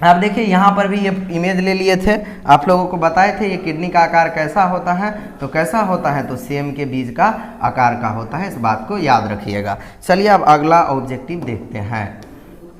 आप देखिए यहाँ पर भी ये इमेज ले लिए थे, आप लोगों को बताए थे ये किडनी का आकार कैसा होता है, तो कैसा होता है, तो सेम के बीज का आकार का होता है, इस बात को याद रखिएगा। चलिए अब अगला ऑब्जेक्टिव देखते हैं।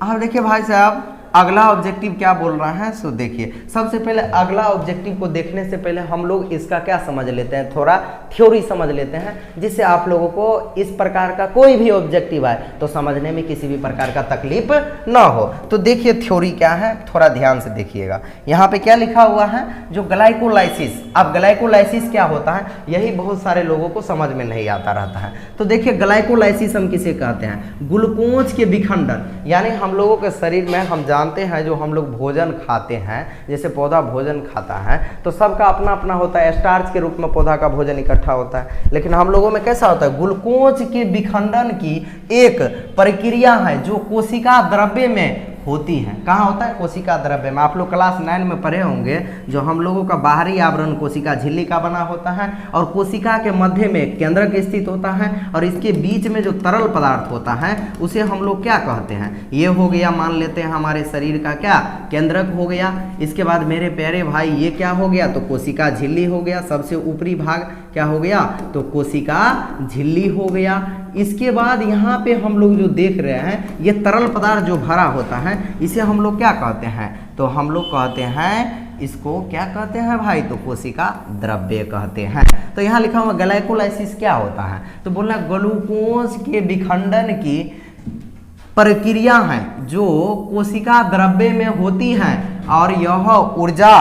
आप देखिए भाई साहब अगला ऑब्जेक्टिव क्या बोल रहा है, सो देखिए सबसे पहले अगला ऑब्जेक्टिव को देखने से पहले हम लोग इसका क्या समझ लेते हैं, थोड़ा थ्योरी समझ लेते हैं, जिससे आप लोगों को इस प्रकार का कोई भी ऑब्जेक्टिव आए तो समझने में किसी भी प्रकार का तकलीफ ना हो। तो देखिए थ्योरी क्या है, थोड़ा ध्यान से देखिएगा। यहाँ पे क्या लिखा हुआ है, जो ग्लाइकोलाइसिस। अब ग्लाइकोलाइसिस क्या होता है, यही बहुत सारे लोगों को समझ में नहीं आता रहता है। तो देखिए ग्लाइकोलाइसिस हम किसे कहते हैं, ग्लूकोज के विखंडन, यानी हम लोगों के शरीर में हम जानते हैं जो हम लोग भोजन खाते हैं, जैसे पौधा भोजन खाता है तो सबका अपना अपना होता है, स्टार्च के रूप में पौधा का भोजन इकट्ठा होता है, लेकिन हम लोगों में कैसा होता है, ग्लूकोज के विखंडन की एक प्रक्रिया है जो कोशिका द्रव्य में होती है। कहाँ होता है, कोशिका द्रव्य में। आप लोग क्लास 9 में पढ़े होंगे, जो हम लोगों का बाहरी आवरण कोशिका झिल्ली का बना होता है और कोशिका के मध्य में केंद्रक स्थित होता है और इसके बीच में जो तरल पदार्थ होता है उसे हम लोग क्या कहते हैं, ये हो गया, मान लेते हैं हमारे शरीर का क्या केंद्रक हो गया। इसके बाद मेरे प्यारे भाई ये क्या हो गया, तो कोशिका झिल्ली हो गया, सबसे ऊपरी भाग क्या हो गया, तो कोशिका झिल्ली हो गया। इसके बाद यहाँ पे हम लोग जो देख रहे हैं ये तरल पदार्थ जो भरा होता है इसे हम लोग क्या कहते हैं, तो हम लोग कहते हैं इसको क्या कहते हैं भाई, तो कोशिका द्रव्य कहते हैं। तो यहाँ लिखा हुआ ग्लाइकोलाइसिस क्या होता है, तो बोलना ग्लूकोज के विखंडन की प्रक्रिया है जो कोशिका द्रव्य में होती है और यह ऊर्जा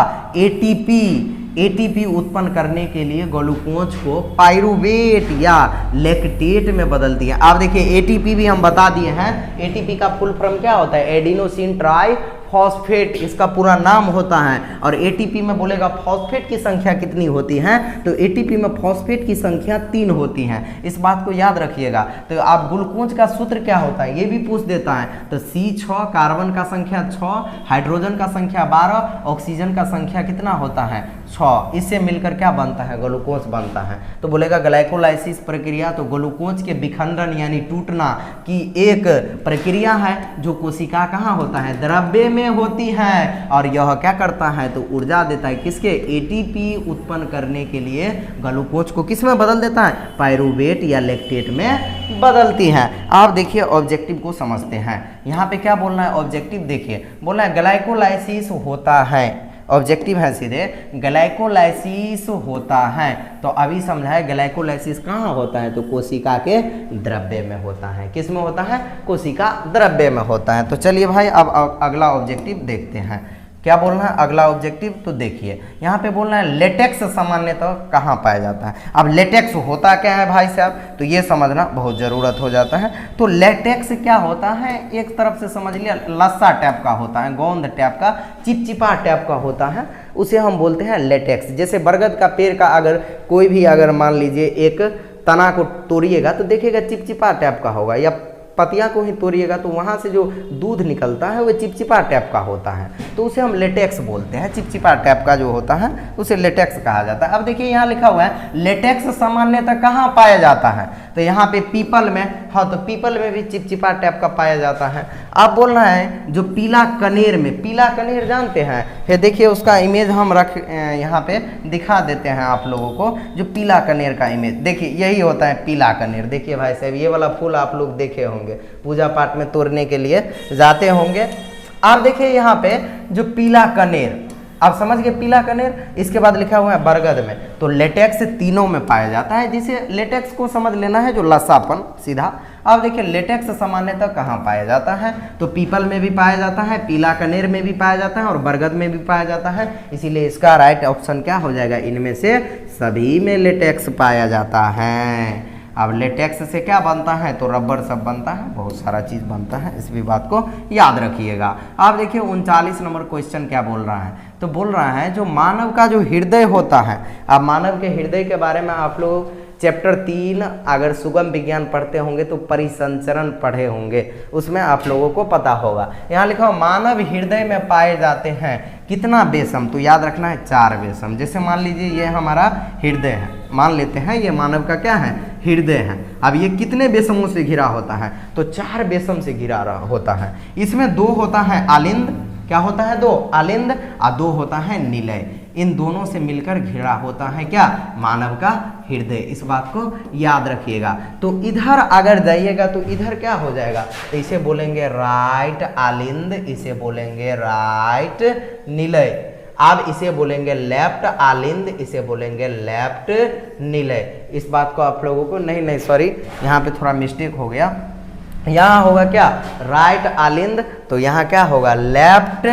एटीपी उत्पन्न करने के लिए ग्लूकोज को पाइरूवेट या लैक्टेट में बदलती है। आप देखिए एटीपी भी हम बता दिए हैं, एटीपी का फुल फॉर्म क्या होता है, एडिनोसिन ट्राई फॉस्फेट इसका पूरा नाम होता है। और एटीपी में बोलेगा फॉस्फेट की संख्या कितनी होती है, तो एटीपी में फॉस्फेट की संख्या 3 होती है, इस बात को याद रखिएगा। तो आप ग्लूकोज का सूत्र क्या होता है ये भी पूछ देता है, तो C6 कार्बन का संख्या 6, हाइड्रोजन का संख्या 12, ऑक्सीजन का संख्या कितना होता है 6, इससे मिलकर क्या बनता है, ग्लूकोज बनता है। तो बोलेगा ग्लाइकोलाइसिस प्रक्रिया तो ग्लूकोज के विखंडन यानी टूटना की एक प्रक्रिया है जो कोशिका कहाँ होता है, द्रव्य में होती है और यह क्या करता है, तो ऊर्जा देता है किसके, एटीपी उत्पन्न करने के लिए ग्लूकोज को किस में बदल देता है, पाइरूवेट या लैक्टेट में बदलती है। आप देखिए ऑब्जेक्टिव को समझते हैं, यहाँ पे क्या बोलना है, ऑब्जेक्टिव देखिए बोलना है ग्लाइकोलाइसिस होता है, ऑब्जेक्टिव है सीधे ग्लाइकोलाइसिस होता है। तो अभी समझा है ग्लाइकोलाइसिस कहाँ होता है, तो कोशिका के द्रव्य में होता है, किस में होता है, कोशिका द्रव्य में होता है। तो चलिए भाई अब अगला ऑब्जेक्टिव देखते हैं, क्या बोलना है अगला ऑब्जेक्टिव, तो देखिए यहाँ पे बोलना है लेटेक्स सामान्यतः कहाँ पाया जाता है। अब लेटेक्स होता क्या है भाई साहब, तो ये समझना बहुत ज़रूरत हो जाता है। तो लेटेक्स क्या होता है, एक तरफ से समझ लिया लस्सा टाइप का होता है, गोंद टाइप का, चिपचिपा टाइप का होता है, उसे हम बोलते हैं लेटेक्स। जैसे बरगद का पेड़ का अगर कोई भी अगर मान लीजिए एक तना को तोड़िएगा तो देखिएगा चिपचिपा टाइप का होगा, या पतिया को ही तोड़िएगा तो वहाँ से जो दूध निकलता है वो चिपचिपा टाइप का होता है, तो उसे हम लेटेक्स बोलते हैं। चिपचिपा टाइप का जो होता है उसे लेटेक्स कहा जाता है। अब देखिए यहाँ लिखा हुआ है लेटेक्स सामान्यतः कहाँ पाया जाता है, तो यहाँ पे पीपल में, हाँ तो पीपल में भी चिपचिपा टाइप का पाया जाता है। अब बोलना है जो पीला कनेर में, पीला कनेर जानते हैं, फिर देखिए उसका इमेज हम रख यहाँ पे दिखा देते हैं आप लोगों को, जो पीला कनेर का इमेज देखिए यही होता है पीला कनेर। देखिए भाई साहब ये वाला फूल आप लोग देखे होंगे, पूजा पाठ में तोड़ने के लिए जाते होंगे। आप देखिए यहाँ पे जो पीला कनेर, आप समझ गए पीला कनेर, इसके बाद लिखा हुआ है बरगद में, तो लेटेक्स तीनों में पाया जाता है, जिसे लेटेक्स को समझ लेना है जो लसापन सीधा। अब देखिए लेटेक्स सामान्यतः कहाँ पाया जाता है, तो पीपल में भी पाया जाता है, पीला कनेर में भी पाया जाता है और बरगद में भी पाया जाता है, इसीलिए इसका राइट ऑप्शन क्या हो जाएगा, इनमें से सभी में लेटेक्स पाया जाता है। अब लेटेक्स से क्या बनता है, तो रबर सब बनता है, बहुत सारा चीज़ बनता है, इस भी बात को याद रखिएगा। अब देखिए 39 नंबर क्वेश्चन क्या बोल रहा है, तो बोल रहा है जो मानव का जो हृदय होता है, अब मानव के हृदय के बारे में आप लोग चैप्टर 3 अगर सुगम विज्ञान पढ़ते होंगे तो परिसंचरण पढ़े होंगे, उसमें आप लोगों को पता होगा। यहाँ लिखा हो मानव हृदय में पाए जाते हैं कितना बेसम, तो याद रखना है 4 बेसम। जैसे मान लीजिए ये हमारा हृदय है, मान लेते हैं ये मानव का क्या है, हृदय है। अब ये कितने बेसमों से घिरा होता है, तो 4 बेसम से घिरा होता है। इसमें 2 होता है आलिंद क्या होता है? दो आलिंद और दो होता है निलय। इन दोनों से मिलकर घिरा होता है क्या? मानव का हृदय। इस बात को याद रखिएगा। तो इधर अगर जाइएगा तो इधर क्या हो जाएगा? तो इसे बोलेंगे राइट आलिंद, इसे बोलेंगे राइट निलय। अब इसे बोलेंगे लेफ्ट आलिंद, इसे बोलेंगे लेफ्ट निलय। इस बात को आप लोगों को नहीं सॉरी, यहाँ पे थोड़ा मिस्टेक हो गया। यहाँ होगा क्या? राइट आलिंद, तो यहाँ क्या होगा? लेफ्ट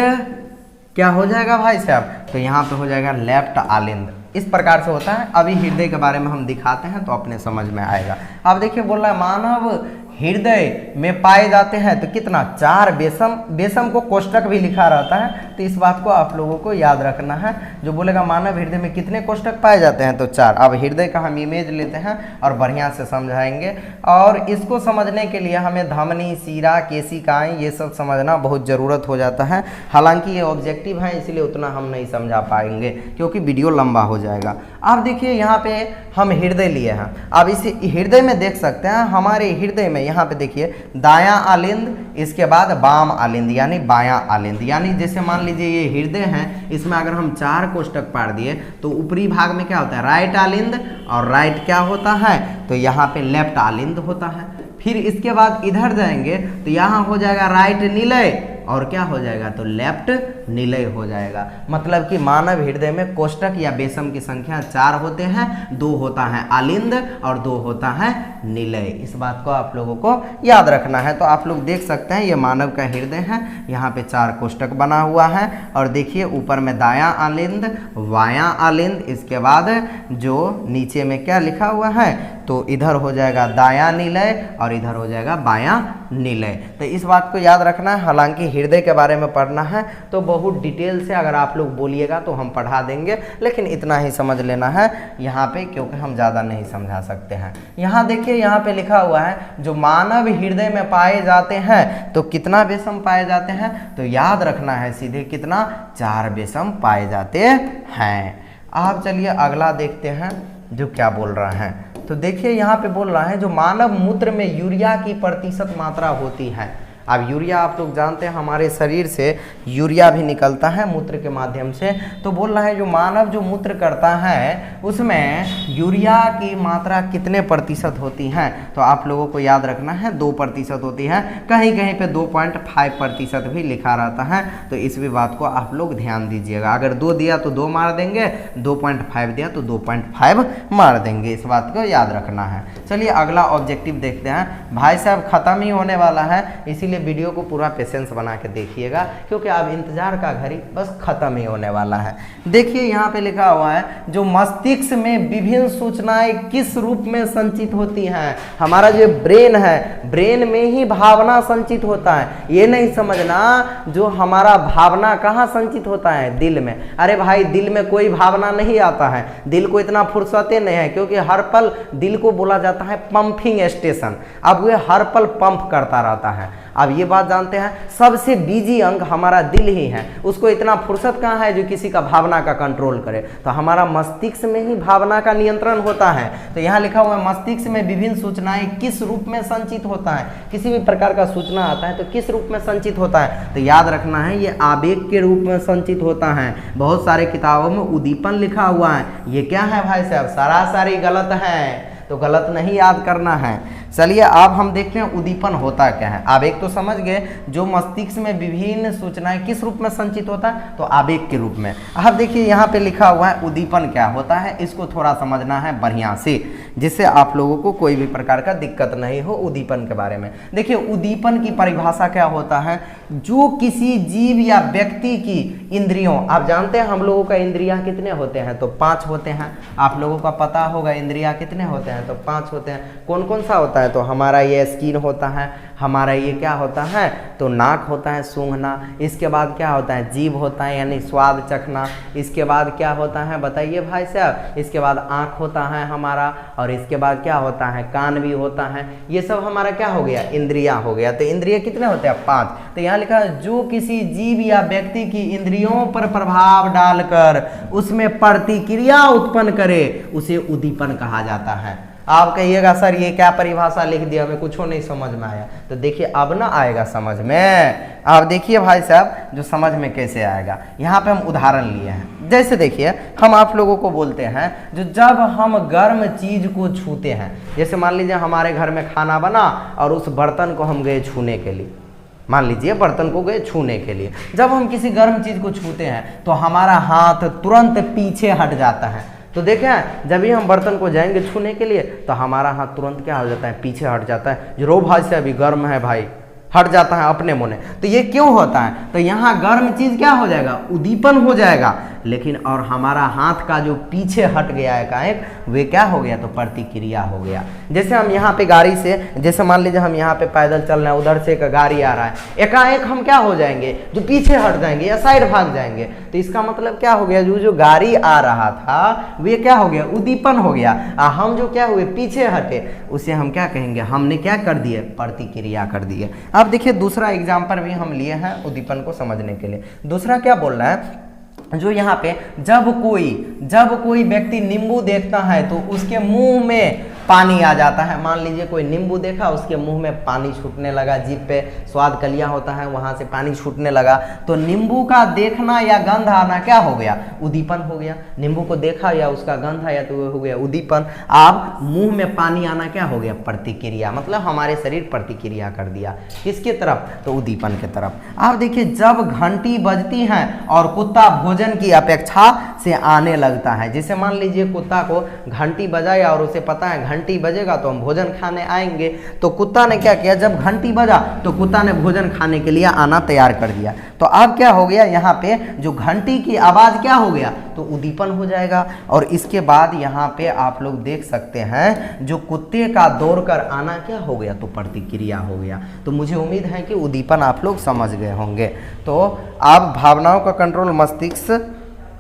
क्या हो जाएगा भाई साहब? तो यहाँ पे हो जाएगा लेफ्ट आलिंद। इस प्रकार से होता है। अभी हृदय के बारे में हम दिखाते हैं तो अपने समझ में आएगा। अब देखिए बोल रहा है मानव हृदय में पाए जाते हैं तो कितना? 4 बेसम। बेसम को कोष्टक भी लिखा रहता है, तो इस बात को आप लोगों को याद रखना है। जो बोलेगा मानव हृदय में कितने कोष्टक पाए जाते हैं? तो 4। अब हृदय का हम इमेज लेते हैं और बढ़िया से समझाएंगे। और इसको समझने के लिए हमें धमनी, सीरा, केशिकाएं ये सब समझना बहुत ज़रूरत हो जाता है। हालांकि ये ऑब्जेक्टिव है, इसलिए उतना हम नहीं समझा पाएंगे क्योंकि वीडियो लंबा हो जाएगा। अब देखिए यहाँ पे हम हृदय लिए हैं। अब इस हृदय में देख सकते हैं, हमारे हृदय में यहाँ पे देखिए दायां आलिंद, इसके बाद बाम आलिंद यानी बायां आलिंद। यानी जैसे मान लीजिए ये हृदय है, इसमें अगर हम 4 कोष्टक पाड़ दिए तो ऊपरी भाग में क्या होता है? राइट आलिंद, और राइट क्या होता है? तो यहाँ पे लेफ्ट आलिंद होता है। फिर इसके बाद इधर जाएंगे तो यहाँ हो जाएगा राइट निलय, और क्या हो जाएगा? तो लेफ्ट निलय हो जाएगा। मतलब कि मानव हृदय में कोष्टक या बेसम की संख्या 4 होते हैं, 2 होता है आलिंद और 2 होता है निलय। इस बात को आप लोगों को याद रखना है। तो आप लोग देख सकते हैं ये मानव का हृदय है, यहाँ पे 4 कोष्टक बना हुआ है। और देखिए ऊपर में दायां आलिंद, बायां आलिंद, इसके बाद जो नीचे में क्या लिखा हुआ है? तो इधर हो जाएगा दायां निलय और इधर हो जाएगा बायां निलय। तो इस बात को याद रखना है। हालांकि हृदय के बारे में पढ़ना है तो बहुत डिटेल से अगर आप लोग बोलिएगा तो हम पढ़ा देंगे, लेकिन इतना ही समझ लेना है यहाँ पे, क्योंकि हम ज़्यादा नहीं समझा सकते हैं। यहाँ देखिए यहाँ पे लिखा हुआ है जो मानव हृदय में पाए जाते हैं तो कितना बेसम पाए जाते हैं? तो याद रखना है सीधे कितना? 4 बेसम पाए जाते हैं। आप चलिए अगला देखते हैं जो क्या बोल रहा है। तो देखिए यहाँ पे बोल रहा है जो मानव मूत्र में यूरिया की प्रतिशत मात्रा होती है। अब यूरिया आप लोग जानते हैं हमारे शरीर से यूरिया भी निकलता है मूत्र के माध्यम से। तो बोल रहा है जो मानव जो मूत्र करता है उसमें यूरिया की मात्रा कितने प्रतिशत होती है? तो आप लोगों को याद रखना है 2% होती है। कहीं कहीं पे 2.5% भी लिखा रहता है, तो इस भी बात को आप लोग ध्यान दीजिएगा। अगर 2 दिया तो 2 मार देंगे, 2.5 दिया तो 2.5 मार देंगे। इस बात को याद रखना है। चलिए अगला ऑब्जेक्टिव देखते हैं। भाई साहब ख़त्म ही होने वाला है, इसीलिए वीडियो को पूरा पेशेंस बना के देखिएगा, क्योंकि अब इंतजार का घड़ी बस खत्म ही होने वाला है। देखिए यहाँ पे लिखा हुआ है जो मस्तिष्क में विभिन्न सूचनाएं किस रूप में संचित होती हैं। हमारा जो ब्रेन है, ब्रेन में ही भावना संचित होता है। ये नहीं समझना जो हमारा भावना कहाँ संचित होता है? दिल में। अरे भाई दिल में कोई भावना नहीं आता है, दिल को इतना फुर्सते नहीं है, क्योंकि हर पल दिल को बोला जाता है पंपिंग स्टेशन। अब वह हर पल पंप करता रहता है। अब ये बात जानते हैं सबसे बिजी अंग हमारा दिल ही है, उसको इतना फुर्सत कहाँ है जो किसी का भावना का कंट्रोल करे। तो हमारा मस्तिष्क में ही भावना का नियंत्रण होता है। तो यहाँ लिखा हुआ है मस्तिष्क में विभिन्न सूचनाएं किस रूप में संचित होता है। किसी भी प्रकार का सूचना आता है तो किस रूप में संचित होता है? तो याद रखना है ये आवेग के रूप में संचित होता है। बहुत सारे किताबों में उद्दीपन लिखा हुआ है, ये क्या है भाई साहब? सरासरी गलत है, तो गलत नहीं याद करना है। चलिए अब हम देखते हैं उद्दीपन होता क्या है। आवेग तो समझ गए, जो मस्तिष्क में विभिन्न सूचनाएं किस रूप में संचित होता है? तो आवेग के रूप में। अब देखिए यहाँ पे लिखा हुआ है उद्दीपन क्या होता है, इसको थोड़ा समझना है बढ़िया से, जिससे आप लोगों को कोई भी प्रकार का दिक्कत नहीं हो उद्दीपन के बारे में। देखिए उद्दीपन की परिभाषा क्या होता है? जो किसी जीव या व्यक्ति की इंद्रियों, आप जानते हैं हम लोगों का इंद्रियां कितने होते हैं? तो 5 होते हैं। आप लोगों का पता होगा इंद्रियां कितने होते हैं? तो 5 होते हैं। कौन कौन सा होता है? तो हमारा ये स्किन होता है, हमारा ये क्या होता है? तो नाक होता है सूंघना। इसके बाद क्या होता है? जीभ होता है यानी स्वाद चखना। इसके बाद क्या होता है बताइए भाई साहब? इसके बाद आँख होता है हमारा, और इसके बाद क्या होता है? कान भी होता है। ये सब हमारा क्या हो गया? इंद्रियां हो गया। तो इंद्रिय कितने होते हैं? 5। तो यहाँ लिखा है जो किसी जीव या व्यक्ति की इंद्रियों पर प्रभाव डालकर उसमें प्रतिक्रिया उत्पन्न करे उसे उद्दीपन कहा जाता है। आप कहिएगा सर ये क्या परिभाषा लिख दिया, हमें कुछ नहीं समझ में आया। तो देखिए अब ना आएगा समझ में। आप देखिए भाई साहब जो समझ में कैसे आएगा, यहाँ पे हम उदाहरण लिए हैं। जैसे देखिए हम आप लोगों को बोलते हैं जो जब हम गर्म चीज को छूते हैं, जैसे मान लीजिए हमारे घर में खाना बना और उस बर्तन को हम गए छूने के लिए, मान लीजिए बर्तन को गए छूने के लिए, जब हम किसी गर्म चीज को छूते हैं तो हमारा हाथ तुरंत पीछे हट जाता है। तो देखें जब भी हम बर्तन को जाएंगे छूने के लिए तो हमारा हाथ तुरंत क्या हो जाता है, पीछे हट जाता है। जो रो भाई से अभी गर्म है भाई, हट जाता है अपने मुने। तो ये क्यों होता है, तो यहाँ गर्म चीज क्या हो जाएगा, उद्दीपन हो जाएगा। लेकिन और हमारा हाथ का जो पीछे हट गया है एकाएक, वे क्या हो गया, तो प्रतिक्रिया हो गया। जैसे हम यहाँ पे गाड़ी से, जैसे मान लीजिए हम यहाँ पे पैदल चल रहे हैं, उधर से एक गाड़ी आ रहा है, एकाएक हम क्या हो जाएंगे, जो पीछे हट जाएंगे या साइड भाग जाएंगे। तो इसका मतलब क्या हो गया, जो गाड़ी आ रहा था वे क्या हो गया, उद्दीपन हो गया। हम जो क्या हुए, पीछे हटे, उसे हम क्या कहेंगे, हमने क्या कर दिए, प्रतिक्रिया कर दिए। अब देखिए दूसरा एग्जाम्पल भी हम लिए हैं उद्दीपन को समझने के लिए। दूसरा क्या बोल रहा है, जो यहाँ पे जब कोई व्यक्ति नींबू देखता है तो उसके मुंह में पानी आ जाता है। मान लीजिए कोई नींबू देखा, उसके मुंह में पानी छूटने लगा, जीभ पे स्वाद कलिया होता है वहां से पानी छूटने लगा। तो नींबू का देखना या गंध आना क्या हो गया, उद्दीपन हो गया। नींबू को देखा या उसका गंध आया तो हो गया उद्दीपन। अब मुंह में पानी आना क्या हो गया, प्रतिक्रिया, मतलब हमारे शरीर प्रतिक्रिया कर दिया किसके तरफ, तो उद्दीपन के तरफ। आप देखिए जब घंटी बजती है और कुत्ता भोजन की अपेक्षा से आने लगता है, जैसे मान लीजिए कुत्ता को घंटी बजाया और उसे पता है घंटी बजेगा तो हम भोजन खाने आएंगे, तो कुत्ता ने क्या किया, जब घंटी बजा तो कुत्ता ने भोजन खाने के लिए आना तैयार कर दिया। तो अब क्या हो गया, यहाँ पे जो घंटी की आवाज क्या हो गया, तो उद्दीपन हो जाएगा। और इसके बाद यहाँ पे आप लोग देख सकते हैं जो कुत्ते का दौड़कर आना क्या हो गया, तो प्रतिक्रिया हो गया। तो मुझे उम्मीद है कि उद्दीपन आप लोग समझ गए होंगे। तो आप भावनाओं का कंट्रोल मस्तिष्क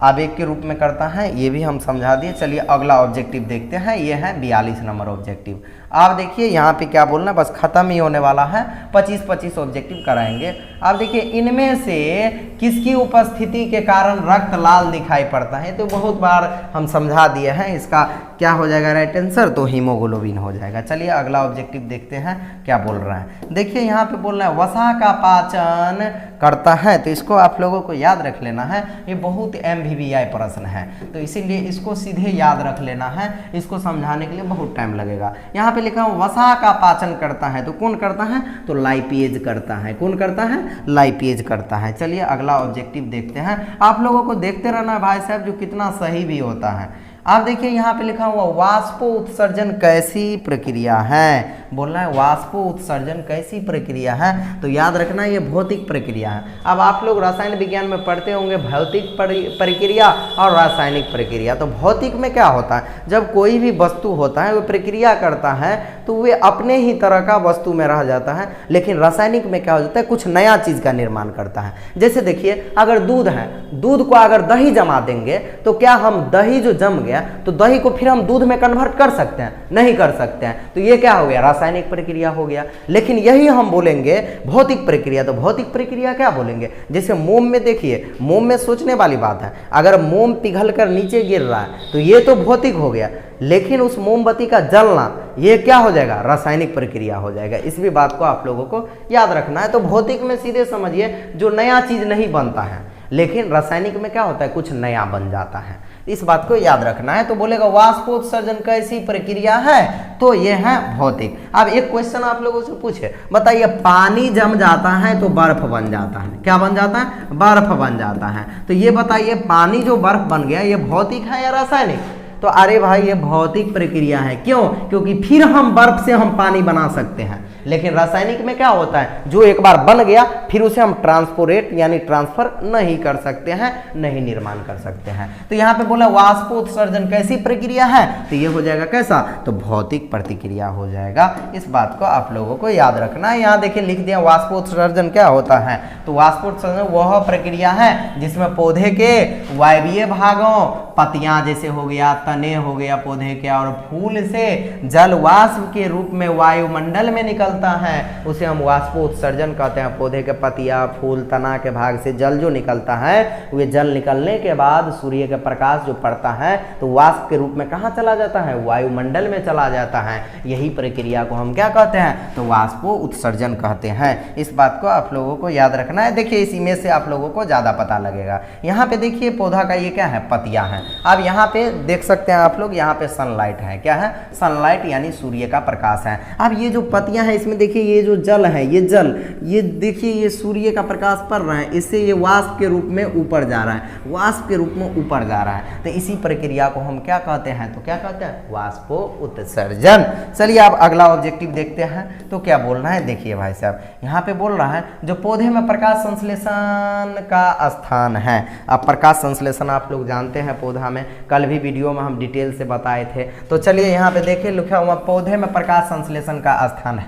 आवेग के रूप में करता है, ये भी हम समझा दिए। चलिए अगला ऑब्जेक्टिव देखते हैं, ये है 42 नंबर ऑब्जेक्टिव। आप देखिए यहाँ पे क्या बोलना, बस खत्म ही होने वाला है, 25-25 ऑब्जेक्टिव कराएंगे। आप देखिए इनमें से किसकी उपस्थिति के कारण रक्त लाल दिखाई पड़ता है, तो बहुत बार हम समझा दिए हैं। इसका क्या हो जाएगा राइट आंसर, तो हीमोग्लोबिन हो जाएगा। चलिए अगला ऑब्जेक्टिव देखते हैं क्या बोल रहा है। देखिए यहाँ पे बोल रहा है वसा का पाचन करता है, तो इसको आप लोगों को याद रख लेना है। ये बहुत MVVI प्रश्न है, तो इसीलिए इसको सीधे याद रख लेना है, इसको समझाने के लिए बहुत टाइम लगेगा। यहाँ पे लिखा हूँ वसा का पाचन करता है, तो कौन करता है, तो लाइपेज करता है। कौन करता है, लाइपेज करता है। चलिए अगला ऑब्जेक्टिव देखते हैं। आप लोगों को देखते रहना भाई साहब, जो कितना सही भी होता है। आप देखिए यहाँ पे लिखा हुआ वाष्प उत्सर्जन कैसी प्रक्रिया है, बोलना है वाष्प उत्सर्जन कैसी प्रक्रिया है, तो याद रखना ये भौतिक प्रक्रिया है। अब आप लोग रसायन विज्ञान में पढ़ते होंगे भौतिक प्रक्रिया और रासायनिक प्रक्रिया। तो भौतिक में क्या होता है, जब कोई भी वस्तु होता है वो प्रक्रिया करता है तो वे अपने ही तरह का वस्तु में रह जाता है। लेकिन रासायनिक में क्या हो जाता है, कुछ नया चीज का निर्माण करता है। जैसे देखिए अगर दूध है, दूध को अगर दही जमा देंगे तो क्या हम दही जो जम गया तो दही को फिर हम दूध में कन्वर्ट कर सकते हैं, नहीं कर सकते हैं। तो ये क्या हो गया, रासायनिक प्रक्रिया हो गया। लेकिन यही हम बोलेंगे भौतिक प्रक्रिया, तो भौतिक प्रक्रिया क्या बोलेंगे, जैसे मोम में देखिए, मोम में सोचने वाली बात है, अगर मोम पिघल कर नीचे गिर रहा है तो ये तो भौतिक हो गया, लेकिन उस मोमबत्ती का जलना ये क्या हो जाएगा, रासायनिक प्रक्रिया हो जाएगा। इस भी बात को आप लोगों को याद रखना है। तो भौतिक में सीधे समझिए जो नया चीज नहीं बनता है, लेकिन रासायनिक में क्या होता है, कुछ नया बन जाता है। इस बात को याद रखना है। तो बोलेगा वाष्पोत्सर्जन कैसी प्रक्रिया है, तो ये है भौतिक। अब एक क्वेश्चन आप लोगों से पूछे, बताइए पानी जम जाता है तो बर्फ बन जाता है, क्या बन जाता है, बर्फ बन जाता है। तो ये बताइए पानी जो बर्फ बन गया ये भौतिक है या रासायनिक, तो अरे भाई ये भौतिक प्रक्रिया है। क्यों, क्योंकि फिर हम बर्फ से हम पानी बना सकते हैं। लेकिन रासायनिक में क्या होता है, जो एक बार बन गया फिर उसे हम ट्रांसपोरेट यानी ट्रांसफर नहीं कर सकते हैं, नहीं निर्माण कर सकते हैं। तो यहाँ पे बोला वाष्पोत्सर्जन कैसी प्रक्रिया है, तो ये हो जाएगा कैसा, तो भौतिक प्रतिक्रिया हो जाएगा। इस बात को आप लोगों को याद रखना है। यहाँ देखिए लिख दिया वाष्पोत्सर्जन क्या होता है, तो वाष्पोत्सर्जन वह प्रक्रिया है जिसमें पौधे के वायवीय भागों, पत्तियां जैसे हो गया, तने हो गया पौधे के, और फूल से जल वाष्प के रूप में वायुमंडल में निकल निकलता है उसे हम वाष्पोत्सर्जन कहते हैं। पौधे के पतिया, फूल, तना के भाग से जल जो निकलता है, वे जल निकलने के बाद सूर्य के प्रकाश जो पड़ता है तो वाष्प के रूप में कहाँ चला जाता है, वायुमंडल में चला जाता है। यही प्रक्रिया को हम क्या कहते हैं, तो वाष्पोत्सर्जन कहते हैं। इस बात को आप लोगों को याद रखना है। देखिए इस इमेज से आप लोगों को ज़्यादा पता लगेगा। यहाँ पे देखिए पौधा का ये क्या है, पतिया है। अब यहाँ पे देख सकते हैं आप लोग, यहाँ पे सनलाइट है, क्या है, सनलाइट यानी सूर्य का प्रकाश है। अब ये जो पतियां है इसमें देखिए ये जो जल है, ये जल, ये देखिए ये सूर्य का प्रकाश पड़ रहा है, इससे ये वाष्प के रूप में ऊपर जा रहा है, वाष्प के रूप में ऊपर जा रहा है। तो इसी प्रक्रिया को हम क्या कहते हैं, तो क्या कहते हैं, वाष्पोत्सर्जन। चलिए अब अगला ऑब्जेक्टिव देखते हैं तो क्या बोल रहा है। देखिए भाई साहब यहाँ पे बोल रहा है जो पौधे में प्रकाश संश्लेषण का स्थान है। अब प्रकाश संश्लेषण आप लोग जानते हैं पौधा में, कल भी वीडियो में हम डिटेल से बताए थे। तो चलिए यहाँ पे देखिए लिखा हुआ पौधे में प्रकाश संश्लेषण का स्थान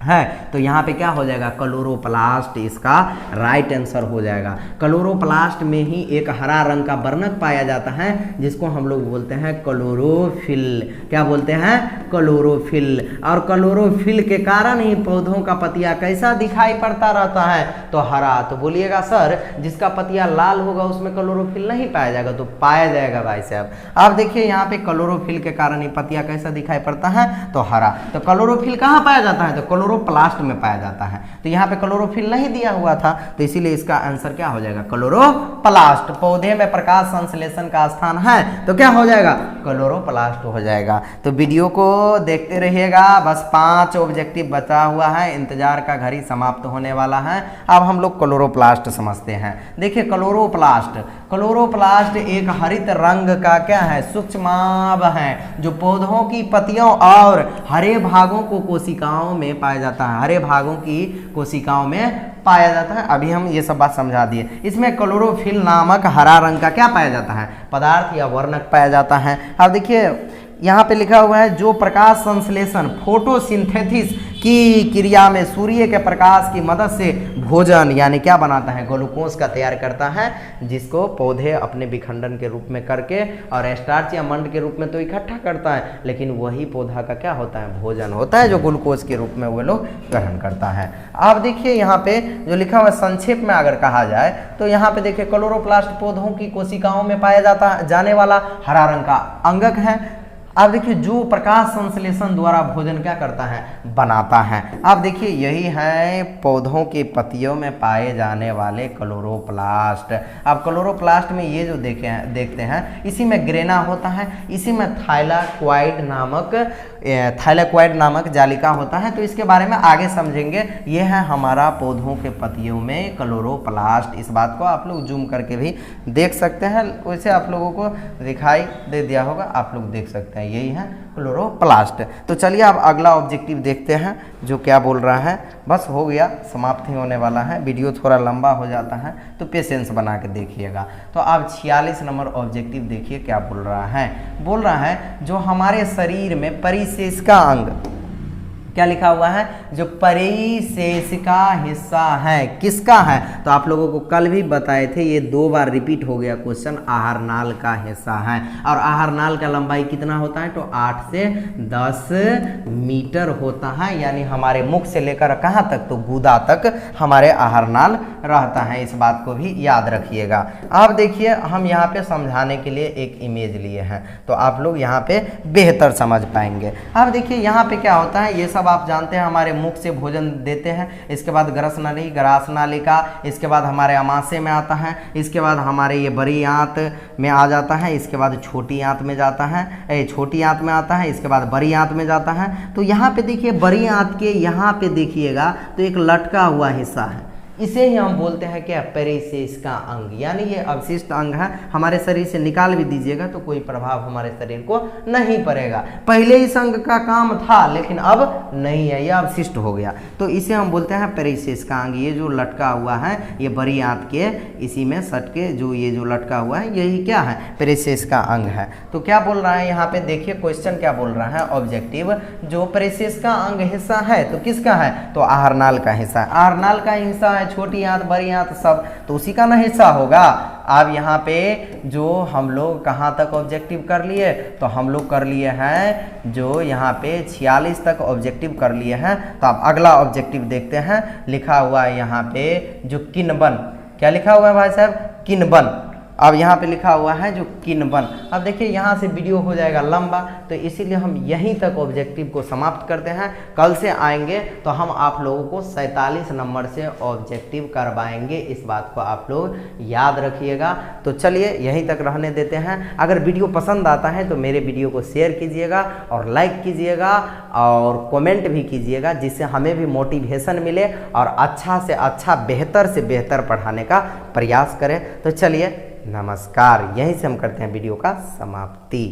है, तो यहाँ पे क्या हो जाएगा, क्लोरोप्लास्ट इसका राइट आंसर हो जाएगा। क्लोरोप्लास्ट में ही एक हरा रंग का वर्णक पाया जाता है जिसको हम लोग बोलते हैं क्लोरोफिल। क्या बोलते हैं, क्लोरोफिल। और क्लोरोफिल के कारण ही पौधों का पतिया कैसा दिखाई पड़ता रहता है, तो हरा। तो बोलिएगा सर जिसका पतिया लाल होगा उसमें क्लोरोफिल नहीं पाया जाएगा, तो पाया जाएगा भाई साहब। अब देखिए यहाँ पे क्लोरोफिल के कारण ही पतिया कैसा दिखाई पड़ता है, तो हरा। तो क्लोरोफिल कहाँ पाया जाता है, तो क्लोरोप्लास्ट में पाया जाता है। तो यहाँ पे क्लोरोफिल नहीं दिया हुआ था तो इसीलिए इसका आंसर क्या हो जाएगा, क्लोरोप्लास्ट। पौधे में प्रकाश संश्लेषण का स्थान है तो क्या हो जाएगा, क्लोरोप्लास्ट हो जाएगा। तो वीडियो को देखते रहिएगा, बस 5 ऑब्जेक्टिव बचा हुआ है, इंतजार का घड़ी समाप्त होने वाला है। अब हम लोग क्लोरोप्लास्ट समझते हैं। देखिए क्लोरोप्लास्ट, क्लोरोप्लास्ट एक हरित रंग का क्या है, सूक्ष्माणु है जो पौधों की पत्तियों और हरे भागों को कोशिकाओं में पाया जाता है, हरे भागों की कोशिकाओं में पाया जाता है। अभी हम ये सब बात समझा दिए। इसमें क्लोरोफिल नामक हरा रंग का क्या पाया जाता है, पदार्थ या वर्णक पाया जाता है। अब देखिए यहाँ पे लिखा हुआ है जो प्रकाश संश्लेषण फोटोसिंथेसिस की क्रिया में सूर्य के प्रकाश की मदद से भोजन यानी क्या बनाता है, ग्लूकोज का तैयार करता है, जिसको पौधे अपने विखंडन के रूप में करके और स्टार्च या मंड के रूप में तो इकट्ठा करता है, लेकिन वही पौधा का क्या होता है, भोजन होता है जो ग्लूकोज के रूप में वो लोग ग्रहण करता है। अब देखिए यहाँ पे जो लिखा हुआ संक्षेप में अगर कहा जाए तो यहाँ पे देखिए क्लोरोप्लास्ट पौधों की कोशिकाओं में पाया जाने वाला हरा रंग का अंगक है। अब देखिए जो प्रकाश संश्लेषण द्वारा भोजन क्या करता है, बनाता है। अब देखिए यही है पौधों के पत्तियों में पाए जाने वाले क्लोरोप्लास्ट। अब क्लोरोप्लास्ट में ये जो देखते हैं इसी में ग्रेना होता है, इसी में थाइलाक्वाइड नामक जालिका होता है। तो इसके बारे में आगे समझेंगे। ये है हमारा पौधों के पत्तियों में क्लोरोप्लास्ट। इस बात को आप लोग जूम करके भी देख सकते हैं, वैसे आप लोगों को दिखाई दे दिया होगा, आप लोग देख सकते हैं, यही है क्लोरोप्लास्ट। तो चलिए अब अगला ऑब्जेक्टिव देखते हैं जो क्या बोल रहा है। बस हो गया, समाप्त ही होने वाला है। वीडियो थोड़ा लंबा हो जाता है तो पेशेंस बना के देखिएगा। तो अब 46 नंबर ऑब्जेक्टिव देखिए क्या बोल रहा है। बोल रहा है जो हमारे शरीर में परिशेषिका अंग, क्या लिखा हुआ है, जो परिशेषिका हिस्सा है किसका है, तो आप लोगों को कल भी बताए थे, ये 2 बार रिपीट हो गया क्वेश्चन, आहार नाल का हिस्सा है। और आहार नाल का लंबाई कितना होता है, तो 8 से 10 मीटर होता है, यानी हमारे मुख से लेकर कहाँ तक, तो गुदा तक हमारे आहार नाल रहता है। इस बात को भी याद रखिएगा। अब देखिए हम यहाँ पे समझाने के लिए एक इमेज लिए हैं तो आप लोग यहाँ पे बेहतर समझ पाएंगे। अब देखिए यहाँ पे क्या होता है, ये सब आप जानते हैं, हमारे मुख से भोजन देते हैं, इसके बाद ग्रस नाली, ग्रास नालिका, इसके बाद हमारे अमाशय में आता है, इसके बाद हमारे ये बड़ी आंत में आ जाता है, इसके बाद छोटी आंत में जाता है, छोटी आंत में आता है, इसके बाद बड़ी आंत में जाता है। तो यहाँ पे देखिए बड़ी आंत के यहाँ पे देखिएगा तो एक लटका हुआ हिस्सा है, इसे ही हम बोलते हैं क्या, परिशेषिका अंग, यानी ये अवशिष्ट अंग है। हमारे शरीर से निकाल भी दीजिएगा तो कोई प्रभाव हमारे शरीर को नहीं पड़ेगा। पहले इस अंग का काम था लेकिन अब नहीं है, यह अवशिष्ट हो गया, तो इसे हम बोलते हैं परिशेषिका अंग। ये जो लटका हुआ है ये बड़ी आंत के इसी में सट के जो ये जो लटका हुआ है यही क्या है, परिशेषिका अंग है। तो क्या बोल रहा है यहाँ पे देखिए क्वेश्चन क्या बोल रहा है, ऑब्जेक्टिव, जो परिशेषिका अंग हिस्सा है तो किसका है, तो आहार नाल का हिस्सा है। आहार नाल का हिस्सा है छोटी आंत बड़ी आंत सब तो उसी का ना हिस्सा होगा। अब यहाँ पे जो हम लोग कहाँ तक ऑब्जेक्टिव कर लिए, तो हम लोग कर लिए हैं जो यहाँ पे 46 तक ऑब्जेक्टिव कर लिए हैं। तो अब अगला ऑब्जेक्टिव देखते हैं। लिखा हुआ है यहाँ पे जो किन्वन, क्या लिखा हुआ है भाई साहब, किन्वन। अब यहाँ पे लिखा हुआ है जो किन्वन। अब देखिए यहाँ से वीडियो हो जाएगा लंबा, तो इसीलिए हम यहीं तक ऑब्जेक्टिव को समाप्त करते हैं। कल से आएंगे तो हम आप लोगों को 47 नंबर से ऑब्जेक्टिव करवाएंगे, इस बात को आप लोग याद रखिएगा। तो चलिए यहीं तक रहने देते हैं। अगर वीडियो पसंद आता है तो मेरे वीडियो को शेयर कीजिएगा और लाइक कीजिएगा और कमेंट भी कीजिएगा, जिससे हमें भी मोटिवेशन मिले और अच्छा से अच्छा बेहतर से बेहतर पढ़ाने का प्रयास करें। तो चलिए नमस्कार, यहीं से हम करते हैं वीडियो का समाप्ति।